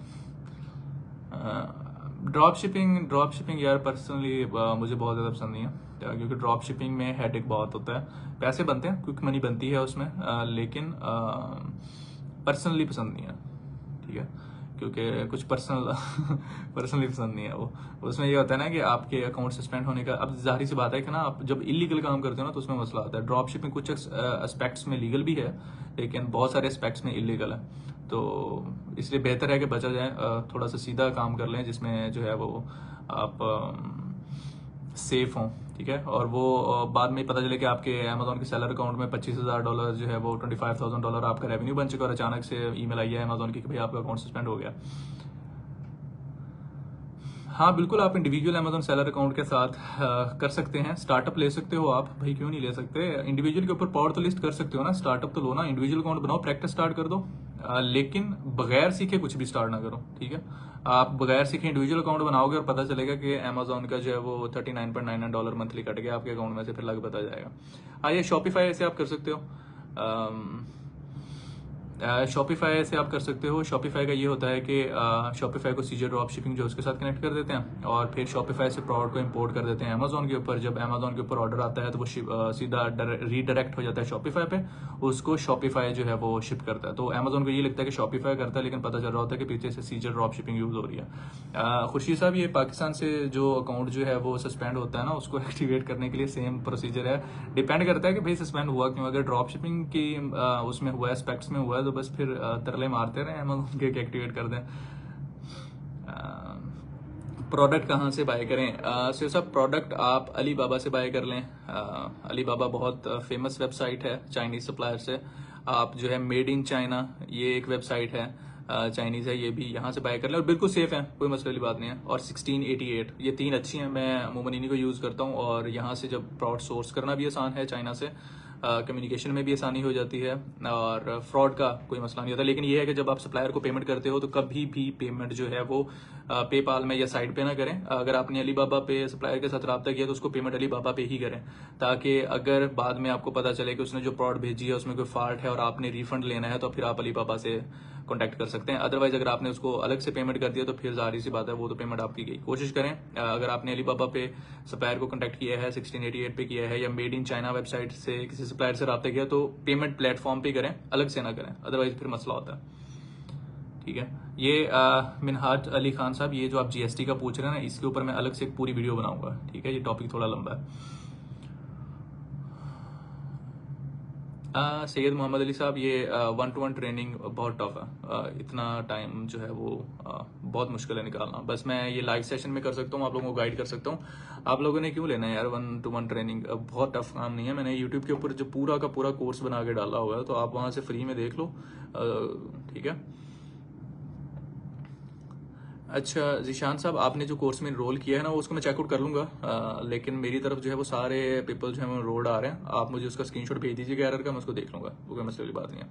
ड्रॉप शिपिंग यार पर्सनली मुझे बहुत ज़्यादा पसंद नहीं है, क्योंकि ड्रॉप शिपिंग में हेडेक बहुत होता है। पैसे बनते हैं, क्विक मनी बनती है उसमें, लेकिन पर्सनली पसंद नहीं है। ठीक है, क्योंकि कुछ पर्सनली पसंद नहीं है वो। उसमें ये होता है ना कि आपके अकाउंट सस्पेंड होने का, अब जाहिर सी बात है कि ना आप जब इलीगल काम करते हो ना तो उसमें मसला आता है। ड्रॉप शिपिंग कुछ एस्पेक्ट्स में लीगल भी है, लेकिन बहुत सारे एस्पेक्ट्स में इलीगल है, तो इसलिए बेहतर है कि बचा जाए, थोड़ा सा सीधा काम कर लें जिसमें जो है वो आप सेफ हों। ठीक है, और वो बाद में पता चले कि आपके अमेजोन के सेलर अकाउंट में $25,000 जो है वो $25,000 आपका रेवेन्यू बन चुका और अचानक से ईमेल आई है अमेजोन की कि भाई आपका अकाउंट सस्पेंड हो गया। हाँ बिल्कुल, आप इंडिविजुअल अमेजोन सेलर अकाउंट के साथ कर सकते हैं, स्टार्टअप ले सकते हो आप, भाई क्यों नहीं ले सकते। इंडिविजुअल के ऊपर पावर तो लिस्ट कर सकते हो ना, स्टार्टअप तो लो ना, इंडिविजुअल अकाउंट बनाओ, प्रैक्टिस स्टार्ट कर दो। लेकिन बगैर सीखे कुछ भी स्टार्ट ना करो, ठीक है। आप बगैर सीखे इंडिविजुअल अकाउंट बनाओगे और पता चलेगा कि अमेजोन का जो है वो $39.99 मंथली कट गया आपके अकाउंट में से, फिर लग पता जाएगा। हाँ, ये शॉपिफाई से आप कर सकते हो। शॉपिफाई से आप कर सकते हो। शॉपिफाई का ये होता है कि शॉपिफाई को सीजर ड्रॉप शिपिंग जो उसके साथ कनेक्ट कर देते हैं और फिर शॉपिफाई से प्रोडक्ट को इंपोर्ट कर देते हैं अमेजोन के ऊपर। जब अमेजोन के ऊपर ऑर्डर आता है तो वो सीधा रीडायरेक्ट हो जाता है शॉपिफाई पे, उसको शॉपिफाई जो है वो शिप करता है। तो अमेजोन को ये लगता है कि शॉपिफाई करता है, लेकिन पता चल रहा होता है कि पीछे से सीजर ड्रॉप शिपिंग यूज हो रही है। खुर्शीद साहब, ये पाकिस्तान से जो अकाउंट जो है वो सस्पेंड होता है ना, उसको एक्टिवेट करने के लिए सेम प्रोसीजर है। डिपेंड करता है कि भाई सस्पेंड हुआ क्यों। अगर ड्रॉप शिपिंग की उसमें हुआ है, स्पेक्ट्स में हुआ है, तो बस फिर तरले मारते रहे अमेज़न के एक्टिवेट कर दें। प्रोडक्ट कहाँ से बाय करें? सिर्फ सब प्रोडक्ट आप अली बाबा से बाय कर लें। अली बाबा बहुत फेमस वेबसाइट है चाइनीज सप्लायर से। आप जो है मेड इन चाइना, ये एक वेबसाइट है, चाइनीज है, ये भी यहाँ से बाय कर लें और बिल्कुल सेफ है, कोई मसले वाली बात नहीं है। और 1688, ये 3 अच्छी हैं, मैं अमूमन इन्हीं को यूज करता हूँ। और यहाँ से जब प्रोडक्ट सोर्स करना भी आसान है चाइना से, कम्युनिकेशन में भी आसानी हो जाती है और फ्रॉड का कोई मसला नहीं होता। लेकिन ये है कि जब आप सप्लायर को पेमेंट करते हो तो कभी भी पेमेंट जो है वो पेपाल में या साइड पे ना करें। अगर आपने अली बाबा पे सप्लायर के साथ रब्ता किया तो उसको पेमेंट अली बाबा पे ही करें, ताकि अगर बाद में आपको पता चले कि उसने जो प्रोडक्ट भेजी है उसमें कोई फॉल्ट है और आपने रिफंड लेना है तो फिर आप अली बाबा से कॉन्टैक्ट कर सकते हैं। अदरवाइज अगर आपने उसको अलग से पेमेंट कर दिया तो फिर जाहिर सी बात है वो तो पेमेंट आपकी गई। कोशिश करें अगर आपने अली बाबा पे सप्लायर को कॉन्टैक्ट किया है, 1688 पे किया है या मेड इन चाइना वेबसाइट से किसी सप्लायर से रब्ता किया, तो पेमेंट प्लेटफॉर्म पे करें, अलग से ना करें, अदरवाइज फिर मसला होता है, ठीक है। ये मिनहाज अली खान साहब, ये जो आप जीएसटी का पूछ रहे हैं ना, इसके ऊपर मैं अलग से एक पूरी वीडियो बनाऊंगा, ठीक है। ये टॉपिक थोड़ा लंबा है। सैयद मोहम्मद अली साहब, ये 1-to-1 ट्रेनिंग बहुत टफ है। इतना टाइम जो है वो बहुत मुश्किल है निकालना। बस मैं ये लाइव सेशन में कर सकता हूँ, आप लोगों को गाइड कर सकता हूँ। आप लोगों ने क्यों लेना है यार 1-to-1 ट्रेनिंग? बहुत टफ काम नहीं है। मैंने यूट्यूब के ऊपर जो पूरा का पूरा कोर्स बना के डाला हुआ है, तो आप वहां से फ्री में देख लो, ठीक है। अच्छा जीशान साहब, आपने जो कोर्स में इनरोल किया है ना, वो उसको मैं चेकआउट कर लूंगा, लेकिन मेरी तरफ जो है वो सारे पीपल जो है वो इनरोल्ड आ रहे हैं। आप मुझे उसका स्क्रीनशॉट भेज दीजिएगा एरर का, मैं उसको देख लूंगा, वो कोई मसले वाली बात नहीं है।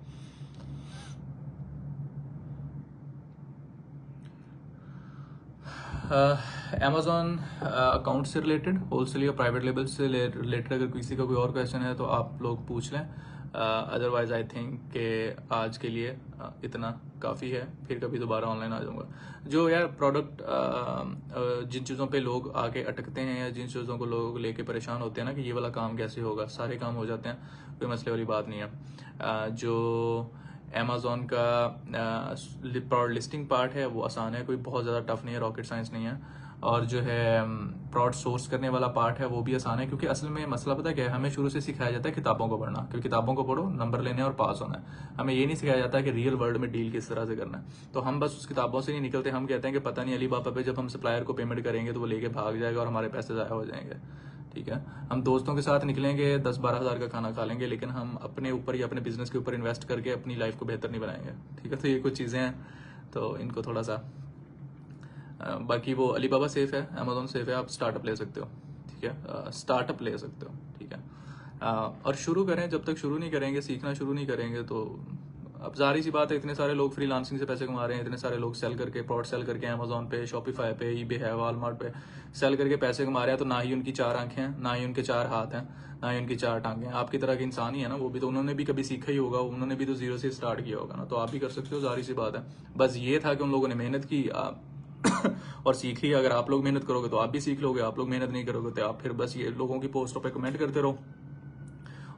अमेजोन अकाउंट से रिलेटेड, होलसेल या प्राइवेट लेबल से रिलेटेड अगर किसी का कोई और क्वेश्चन है तो आप लोग पूछ लें। अदरवाइज आई थिंक कि आज के लिए इतना काफ़ी है, फिर कभी दोबारा ऑनलाइन आ जाऊंगा। जो यार प्रोडक्ट जिन चीज़ों पे लोग आके अटकते हैं या जिन चीज़ों को लोग लेके परेशान होते हैं ना कि ये वाला काम कैसे होगा, सारे काम हो जाते हैं, कोई मसले वाली बात नहीं है। जो अमेजोन का प्रोडक्ट लिस्टिंग पार्ट है वो आसान है, कोई बहुत ज़्यादा टफ नहीं है, रॉकेट साइंस नहीं है। और जो है प्रोडक्ट सोर्स करने वाला पार्ट है वो भी आसान है, क्योंकि असल में मसला पता है क्या है, हमें शुरू से सिखाया जाता है किताबों को पढ़ना, क्योंकि किताबों को पढ़ो, नंबर लेने और पास होना है। हमें ये नहीं सिखाया जाता कि रियल वर्ल्ड में डील किस तरह से करना है। तो हम बस उस किताबों से नहीं निकलते, हम कहते हैं कि पता नहीं अली बाबा पे जब हम सप्लायर को पेमेंट करेंगे तो वो लेके भाग जाएगा और हमारे पैसे ज़ाया हो जाएंगे, ठीक है। हम दोस्तों के साथ निकलेंगे, 10-12 हज़ार का खाना खा लेंगे, लेकिन हम अपने ऊपर या अपने बिजनेस के ऊपर इन्वेस्ट करके अपनी लाइफ को बेहतर नहीं बनाएंगे, ठीक है। तो ये कुछ चीज़ें हैं, तो इनको थोड़ा सा बाकी वो अली बाबा सेफ है, अमेजोन सेफ है, आप स्टार्टअप ले सकते हो, ठीक है। स्टार्टअप ले सकते हो, ठीक है। और शुरू करें, जब तक शुरू नहीं करेंगे, सीखना शुरू नहीं करेंगे तो अब जारी सी बात है, इतने सारे लोग फ्रीलांसिंग से पैसे कमा रहे हैं, इतने सारे लोग सेल करके, प्रोडक्ट सेल करके अमेजोन पे, शॉपिफाई पे, ईबे है, वॉलमार्ट पे सेल करके पैसे कमा रहे हैं। तो ना ही उनकी 4 आंखें हैं, ना ही उनके 4 हाथ हैं, ना ही उनकी 4 टांगें हैं। आपकी तरह के इंसान ही है ना वो भी, तो उन्होंने भी कभी सीखा ही होगा, उन्होंने भी तो जीरो से स्टार्ट किया होगा ना, तो आप भी कर सकते हो, जारी सी बात है। बस ये था कि उन लोगों ने मेहनत की और सीख ली। अगर आप लोग मेहनत करोगे तो आप भी सीख लोगे, आप लोग मेहनत नहीं करोगे तो आप फिर बस ये लोगों की पोस्टों पे कमेंट करते रहो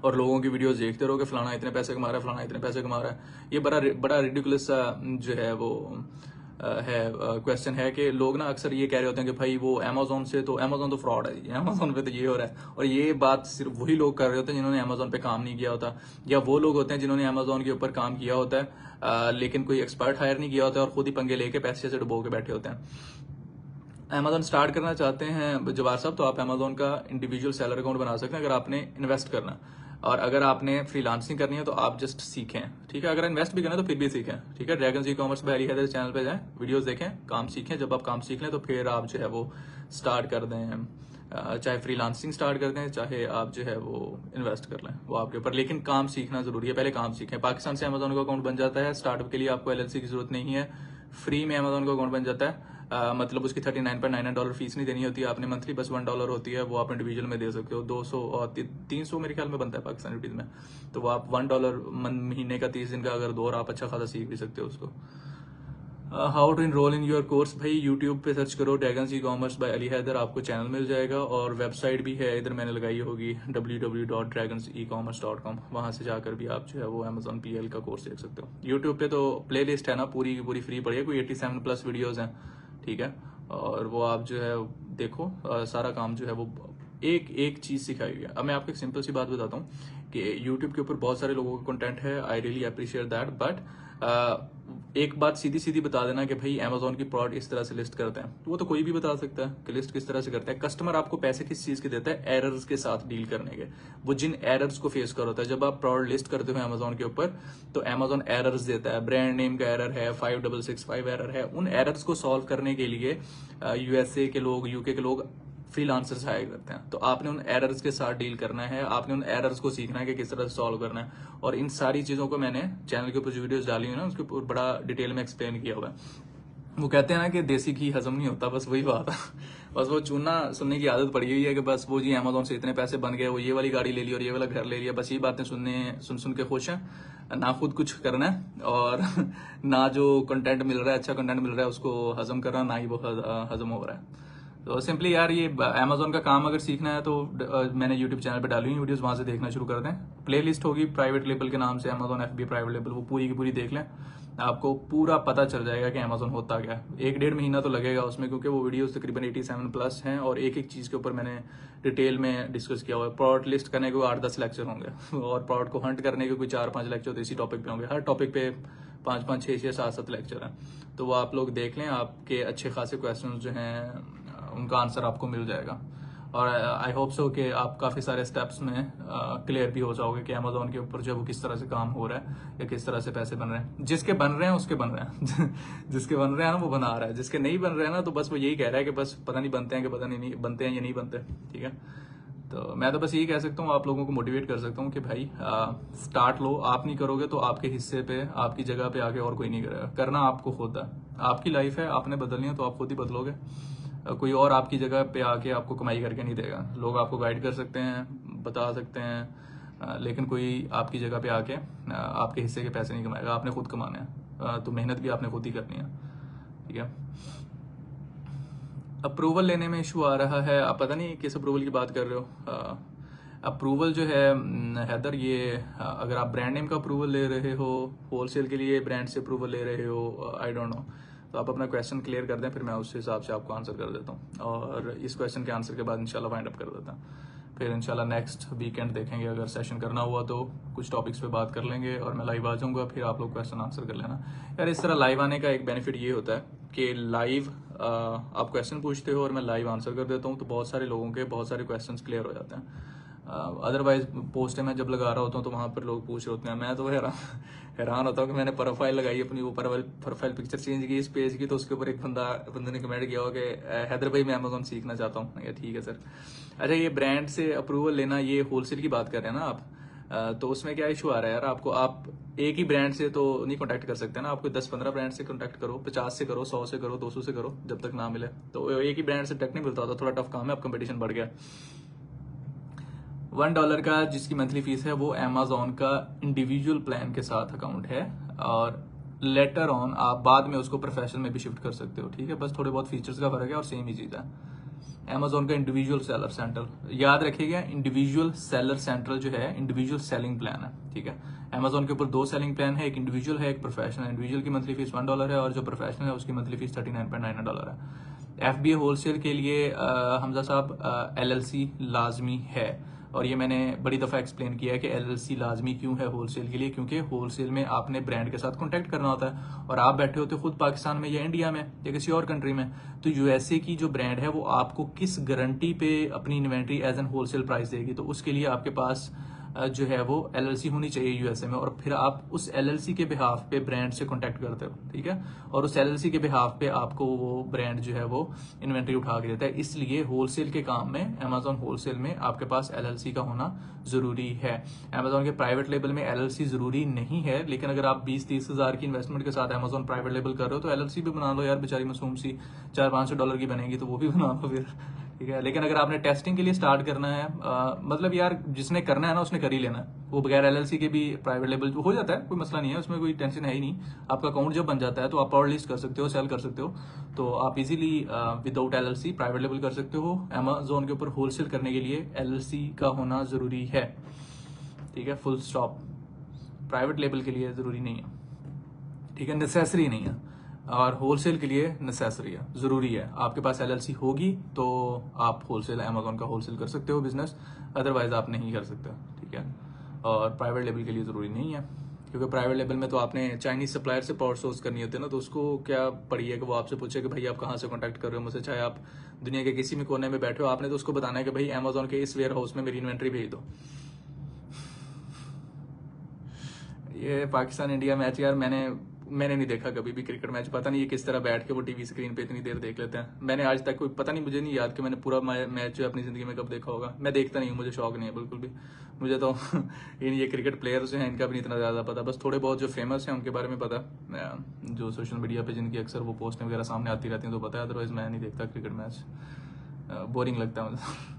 और लोगों की वीडियोस देखते रहो कि फलाना इतने पैसे कमा रहा है, फलाना इतने पैसे कमा रहा है। ये बड़ा रिडिकुलस सा जो है वो है क्वेश्चन है कि लोग ना अक्सर ये कह रहे होते हैं कि भाई वो अमेजोन से, तो अमेजोन तो फ्रॉड है, अमेजोन पे तो ये हो रहा है। और ये बात सिर्फ वही लोग कर रहे होते हैं जिन्होंने अमेजोन पे काम नहीं किया होता, या वो लोग होते हैं जिन्होंने अमेजोन के ऊपर काम किया होता है लेकिन कोई एक्सपर्ट हायर नहीं किया होता है और खुद ही पंगे लेके पैसे से डुबो के बैठे होते हैं। अमेजोन स्टार्ट करना चाहते हैं जवार साहब, तो आप अमेजोन का इंडिविजुअल सेलर अकाउंट बना सकते हैं अगर आपने इन्वेस्ट करना। और अगर आपने फ्रीलांसिंग करनी है तो आप जस्ट सीखें, ठीक है। अगर इन्वेस्ट भी करना है तो फिर भी सीखें, ठीक है। Dragons ecommerce by Ali Haider channel पे जाएं, वीडियोस देखें, काम सीखें। जब आप काम सीख लें तो फिर आप जो है वो स्टार्ट कर दें चाहे फ्रीलांसिंग स्टार्ट कर दें, चाहे आप जो है वो इन्वेस्ट कर लें, वो आपके ऊपर। लेकिन काम सीखना जरूरी है, पहले काम सीखें। पाकिस्तान से अमेजोन का अकाउंट बन जाता है, स्टार्टअप के लिए आपको एलएलसी की जरूरत नहीं है, फ्री में अमेजोन का अकाउंट बन जाता है। मतलब उसकी $39.99 फीस नहीं देनी होती है आपने, मंथली बस $1 होती है, वो आप इंडिविजुअल में दे सकते हो। 200 और 300 मेरे ख्याल में बनता है पाकिस्तानी रुपीज में, तो वो आप $1 महीने का 30 दिन का अगर दो, और आप अच्छा खासा सीख भी सकते हो उसको। How to enrol in your course, भाई यूट्यूब पे सर्च करो Dragons ecommerce by Ali Haider, आपको चैनल मिल जाएगा। और वेबसाइट भी है, इधर मैंने लगाई होगी www.dragonsecommerce.com, वहां से जाकर भी आप जो है वो अमेजोन PL का कोर्स देख सकते हो। यूट्यूब पे तो प्ले लिस्ट है ना पूरी की पूरी फ्री पड़ी है, कोई 87+ वीडियोज हैं, ठीक है। और वो आप जो है देखो, सारा काम जो है वो एक एक चीज सिखाई हुई है। अब मैं आपको एक सिंपल सी बात बताता हूँ कि यूट्यूब के ऊपर बहुत सारे लोगों का कंटेंट है, I really appreciate that, but एक बात सीधी सीधी बता देना कि भाई अमेजोन की प्रोडक्ट इस तरह से लिस्ट करते हैं, तो वो तो कोई भी बता सकता है कि लिस्ट किस तरह से करते हैं। कस्टमर आपको पैसे किस चीज के देता है, एरर्स के साथ डील करने के। वो जिन एरर्स को फेस कर होता है, जब आप प्रोडक्ट लिस्ट करते हो अमेजोन के ऊपर, तो अमेजोन एरर्स देता है, ब्रांड नेम का एरर है, 5665 एरर है। उन एरर्स को सॉल्व करने के लिए USA के लोग, UK के लोग फ्रीलांसर्स हायर करते हैं। तो आपने उन एरर्स के साथ डील करना है, आपने उन एरर्स को सीखना है कि किस तरह से सॉल्व करना है। और इन सारी चीजों को मैंने चैनल के ऊपर जो वीडियोस डाली हुई है ना, उसके ऊपर बड़ा डिटेल में एक्सप्लेन किया हुआ है। वो कहते हैं ना कि देसी घी हजम नहीं होता, बस वही बात है। बस वो चूना सुनने की आदत पड़ी हुई है कि बस वो जी अमेजोन से इतने पैसे बन गए, वो ये वाली गाड़ी ले ली और ये वाला घर ले लिया, बस ये बातें सुन के खुश हैं, ना खुद कुछ करना है, और ना जो कंटेंट मिल रहा है, अच्छा कंटेंट मिल रहा है, उसको हजम करना, ना ही वो हजम हो रहा है। तो सिंपली यार, ये अमेजोन का काम अगर सीखना है तो मैंने यूट्यूब चैनल पे डाली हुई वीडियोस, वहां से देखना शुरू कर दें। प्लेलिस्ट होगी प्राइवेट लेबल के नाम से, अमेजोन FBA प्राइवेट लेबल, वो पूरी की पूरी देख लें, आपको पूरा पता चल जाएगा कि अमेजोन होता क्या है। 1-1.5 महीना तो लगेगा उसमें, क्योंकि वो वीडियोस तकरीबन 87+ हैं, और एक एक चीज के ऊपर मैंने डिटेल में डिस्कस किया हुआ है। प्रोडक्ट लिस्ट करने के 8-10 लेक्चर होंगे, और प्रोडक्ट को हंट करने के कोई 4-5 लेक्चर तो इसी टॉपिक पे होंगे। हर टॉपिक पे 5-5, 6-6, 7-7 लेक्चर हैं, तो वो आप लोग देख लें। आपके अच्छे खासे क्वेश्चन जो हैं उनका आंसर आपको मिल जाएगा। और आई होप सो कि आप काफ़ी सारे स्टेप्स में क्लियर भी हो जाओगे कि अमेजोन के ऊपर जो वो किस तरह से काम हो रहा है, या किस तरह से पैसे बन रहे हैं। जिसके बन रहे हैं उसके बन रहे हैं जिसके बन रहे हैं ना वो बना रहा है, जिसके नहीं बन रहे हैं ना तो बस वो यही कह रहा है कि बस पता नहीं बनते हैं कि पता नहीं बनते हैं या नहीं बनते, ठीक है। तो मैं तो बस यही कह सकता हूँ, आप लोगों को मोटिवेट कर सकता हूँ कि भाई स्टार्ट लो। आप नहीं करोगे तो आपके हिस्से पे, आपकी जगह पे आके और कोई नहीं करेगा। करना आपको खुद है, आपकी लाइफ है, आपने बदलनी है तो आप खुद ही बदलोगे। कोई और आपकी जगह पे आके आपको कमाई करके नहीं देगा। लोग आपको गाइड कर सकते हैं, बता सकते हैं, लेकिन कोई आपकी जगह पे आके आपके हिस्से के पैसे नहीं कमाएगा। आपने खुद कमाने हैं, तो मेहनत भी आपने खुद ही करनी है, ठीक है। अप्रूवल लेने में इशू आ रहा है, आप पता नहीं किस अप्रूवल की बात कर रहे हो। अप्रूवल जो है हैदर, ये अगर आप ब्रांड नेम का अप्रूवल ले रहे हो, होलसेल के लिए ब्रांड से अप्रूवल ले रहे हो, आई डोंट नो, तो आप अपना क्वेश्चन क्लियर कर दें, फिर मैं उस हिसाब से आपको आंसर कर देता हूँ। और इस क्वेश्चन के आंसर के बाद इंशाल्लाह वाइंड अप कर देता हूँ। फिर इंशाल्लाह नेक्स्ट वीकेंड देखेंगे, अगर सेशन करना हुआ तो कुछ टॉपिक्स पे बात कर लेंगे, और मैं लाइव आ जाऊंगा, फिर आप लोग क्वेश्चन आंसर कर लेना। यार इस तरह लाइव आने का एक बेनिफिट ये होता है कि लाइव आप क्वेश्चन पूछते हो और मैं लाइव आंसर कर देता हूँ, तो बहुत सारे लोगों के बहुत सारे क्वेश्चन क्लियर हो जाते हैं। अदरवाइज पोस्ट में जब लगा रहा होता हूँ तो वहां पर लोग पूछ रहे होते हैं, मैं तो हैरान होता हूँ कि मैंने प्रोफाइल लगाई अपनी, वो प्रोफाइल पिक्चर चेंज की इस पेज की, तो उसके ऊपर एक बंदे ने कमेंट किया हो कि हैदर भाई मैं अमेजोन सीखना चाहता हूँ। ठीक है सर। अच्छा, ये ब्रांड से अप्रूवल लेना, ये होलसेल की बात कर रहे हैं ना आप, तो उसमें क्या इशू आ रहा है यार आपको? आप एक ही ब्रांड से तो नहीं कॉन्टैक्ट कर सकते ना, आपको 10-15 ब्रांड से कॉन्टैक्ट करो, 50 से करो, 100 से करो, 200 से करो, जब तक ना मिले। तो एक ही ब्रांड से डायरेक्ट नहीं मिलता होता, थोड़ा टफ काम है, अब कंपटीशन बढ़ गया। $1 का जिसकी मंथली फीस है वो अमेजोन का इंडिविजुअल प्लान के साथ अकाउंट है, और लेटर ऑन आप बाद में उसको प्रोफेशनल में भी शिफ्ट कर सकते हो, ठीक है। बस थोड़े बहुत फीचर्स का फर्क है और सेम ही चीज है। अमेजोन का इंडिविजुअल सेलर सेंटर, याद रखिएगा, इंडिविजुअल सेलर सेंटर जो है इंडिविजुअल सेलिंग प्लान है, ठीक है। अमेजोन के ऊपर 2 सेलिंग प्लान है, एक इंडिविजुअल है, एक प्रोफेशनल। इंडिविजुअल की मंथली फीस $1 है, और जो प्रोफेशनल है उसकी मंथली फीस $39.99 है। FBA होलसेल के लिए हमजा साहब LLC लाजमी है, और ये मैंने बड़ी दफा एक्सप्लेन किया है कि LLC लाजमी क्यों है होलसेल के लिए, क्योंकि होलसेल में आपने ब्रांड के साथ कॉन्टैक्ट करना होता है, और आप बैठे होते खुद पाकिस्तान में या इंडिया में या किसी और कंट्री में, तो USA की जो ब्रांड है वो आपको किस गारंटी पे अपनी inventory as an wholesale price देगी, तो उसके लिए आपके पास जो है वो LLC होनी चाहिए यूएसए में, और फिर आप उस LLC के बिहाफ पे ब्रांड से कांटेक्ट करते हो, ठीक है, और उस LLC के बिहाफ पे आपको वो ब्रांड जो है वो इन्वेंट्री उठा के देता है। इसलिए होलसेल के काम में, अमेजोन होलसेल में आपके पास LLC का होना जरूरी है। अमेजोन के प्राइवेट लेबल में LLC जरूरी नहीं है, लेकिन अगर आप 20-30 हजार की इन्वेस्टमेंट के साथ अमेजोन प्राइवेट लेबल कर रहे हो तो LLC भी बना लो यार, बेचारी मासूम सी $400-500 की बनेगी तो वो भी बना लो फिर, ठीक है। लेकिन अगर आपने टेस्टिंग के लिए स्टार्ट करना है, मतलब यार जिसने करना है ना उसने कर ही लेना है, वो बगैर LLC के भी प्राइवेट लेबल हो जाता है, कोई मसला नहीं है, उसमें कोई टेंशन है ही नहीं। आपका अकाउंट जब बन जाता है तो आप पावर लिस्ट कर सकते हो, सेल कर सकते हो, तो आप easily without LLC private label कर सकते हो। अमेजोन के ऊपर होलसेल करने के लिए LLC का होना जरूरी है, ठीक है, फुल स्टॉप। प्राइवेट लेबल के लिए जरूरी नहीं है, ठीक है, नेसेसरी नहीं है, और होलसेल के लिए नेसेसरी है, जरूरी है। आपके पास LLC होगी तो आप होलसेल, अमेजोन का होलसेल कर सकते हो बिजनेस, अदरवाइज आप नहीं कर सकते, ठीक है। और प्राइवेट लेबल के लिए जरूरी नहीं है, क्योंकि प्राइवेट लेबल में तो आपने चाइनीज सप्लायर से पावर सोर्स करनी होती है ना, तो उसको क्या पड़ी है कि वो आपसे पूछे कि भाई आप कहाँ से कॉन्टैक्ट कर रहे हो मुझसे, चाहे आप दुनिया के किसी भी कोने में बैठे हो, आपने तो उसको बताना है कि भाई अमेजोन के इस वेयर हाउस में मेरी इन्वेंट्री भेज दो। ये पाकिस्तान इंडिया मैच यार मैंने नहीं देखा कभी भी क्रिकेट मैच, पता नहीं ये किस तरह बैठ के वो टीवी स्क्रीन पे इतनी देर देख लेते हैं। मैंने आज तक कोई, पता नहीं, मुझे नहीं याद कि मैंने पूरा मैच जो है अपनी जिंदगी में कब देखा होगा। मैं देखता नहीं हूँ, मुझे शौक नहीं है बिल्कुल भी। मुझे तो ये क्रिकेट प्लेयर्स जो हैं इनका भी नहीं इतना ज्यादा पता, बस थोड़े बहुत जो फेमस हैं उनके बारे में पता, जो सोशल मीडिया पे जिनकी अक्सर वो पोस्टें वगैरह सामने आती रहती हैं तो पता है, अदरवाइज मैं नहीं देखता क्रिकेट मैच, बोरिंग लगता है मुझे।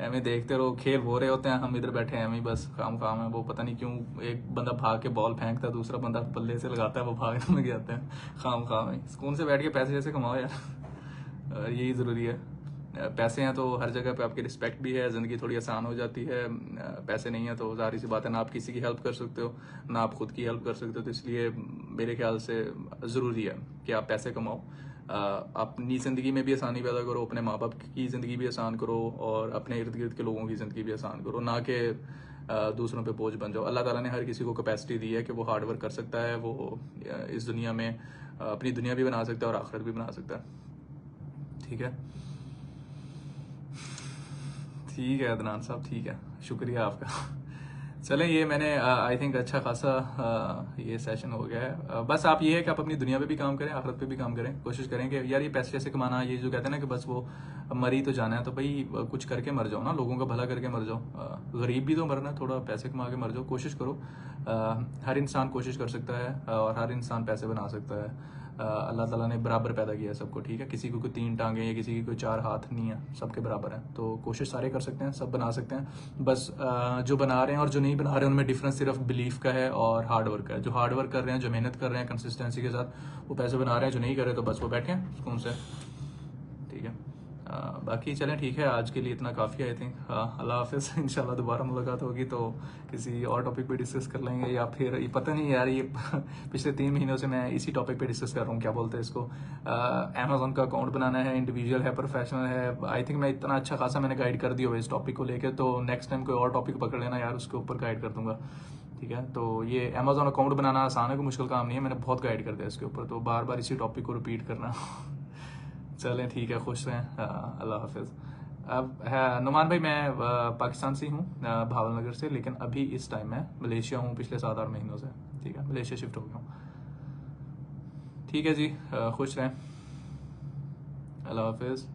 एम देखते रहो, खेल हो रहे होते हैं, हम इधर बैठे हैं, एम बस काम है। वो पता नहीं क्यों एक बंदा भाग के बॉल फेंकता है, दूसरा बंदा बल्ले से लगाता है, वो भागने लग जाते हैं। खाम है, सुकून से बैठ के पैसे जैसे कमाओ यार, यही जरूरी है। पैसे हैं तो हर जगह पे आपकी रिस्पेक्ट भी है, जिंदगी थोड़ी आसान हो जाती है। पैसे नहीं है तो जाहिर सी बात है, ना आप किसी की हेल्प कर सकते हो, ना आप खुद की हेल्प कर सकते हो। तो इसलिए मेरे ख्याल से जरूरी है कि आप पैसे कमाओ, अपनी ज़िंदगी में भी आसानी पैदा करो, अपने माँ बाप की ज़िंदगी भी आसान करो, और अपने इर्द गिर्द के लोगों की ज़िंदगी भी आसान करो, ना कि दूसरों पे बोझ बन जाओ। अल्लाह ताला ने हर किसी को कैपेसिटी दी है कि वो हार्ड वर्क कर सकता है, वो इस दुनिया में अपनी दुनिया भी बना सकता है और आखिरत भी बना सकता है, ठीक है। ठीक है अदनान साहब, ठीक है, शुक्रिया आपका। चलें, ये मैंने आई थिंक अच्छा खासा ये सेशन हो गया है। बस आप ये है कि आप अपनी दुनिया पे भी काम करें, आखिरत पे भी काम करें, कोशिश करें कि यार ये पैसे कैसे कमाना, ये जो कहते हैं ना कि बस वो मरी तो जाना है, तो भाई कुछ करके मर जाओ ना, लोगों का भला करके मर जाओ। गरीब भी तो मरना है, थोड़ा पैसे कमा के मर जाओ, कोशिश करो। हर इंसान कोशिश कर सकता है और हर इंसान पैसे बना सकता है। अल्लाह ताला ने बराबर पैदा किया है सबको, ठीक है, किसी को कोई 3 टांगे या किसी की कोई 4 हाथ नहीं है, सबके बराबर है। तो कोशिश सारे कर सकते हैं, सब बना सकते हैं। बस जो बना रहे हैं और जो नहीं बना रहे हैं उनमें डिफरेंस सिर्फ बिलीफ का है और हार्ड वर्क का है। जो हार्ड वर्क कर रहे हैं, जो मेहनत कर रहे हैं कंसिस्टेंसी के साथ, वो पैसे बना रहे हैं। जो नहीं कर रहे तो बस वो बैठे हैं सुकून से, ठीक है। बाकी चलें, ठीक है, आज के लिए इतना काफ़ी है आई थिंक। अल्लाह हाफिज़। इंशाल्लाह दोबारा मुलाकात होगी तो किसी और टॉपिक पे डिस्कस कर लेंगे, या फिर ये पता नहीं यार, ये पिछले 3 महीनों से मैं इसी टॉपिक पे डिस्कस कर रहा हूँ, क्या बोलते हैं इसको, अमेजोन का अकाउंट बनाना है, इंडिविजुअल है, प्रोफेशनल है। आई थिंक मैं इतना अच्छा खासा मैंने गाइड कर दिया हो इस टॉपिक को लेकर, तो नेक्स्ट टाइम कोई और टॉपिक पकड़ लेना यार, उसके ऊपर गाइड कर दूंगा, ठीक है। तो ये अमेजोन अकाउंट बनाना आसान है, कोई मुश्किल काम नहीं है, मैंने बहुत गाइड कर दिया इसके ऊपर, तो बार बार इसी टॉपिक को रिपीट करना। चलें, ठीक है, खुश रहें, अल्लाह हाफिज़। अब है नुमान भाई, मैं पाकिस्तान से हूँ, भावलनगर से, लेकिन अभी इस टाइम मैं मलेशिया हूँ पिछले 7-8 महीनों से, ठीक है, मलेशिया शिफ्ट हो गया हूँ। ठीक है जी, खुश रहें, अल्लाह हाफिज़।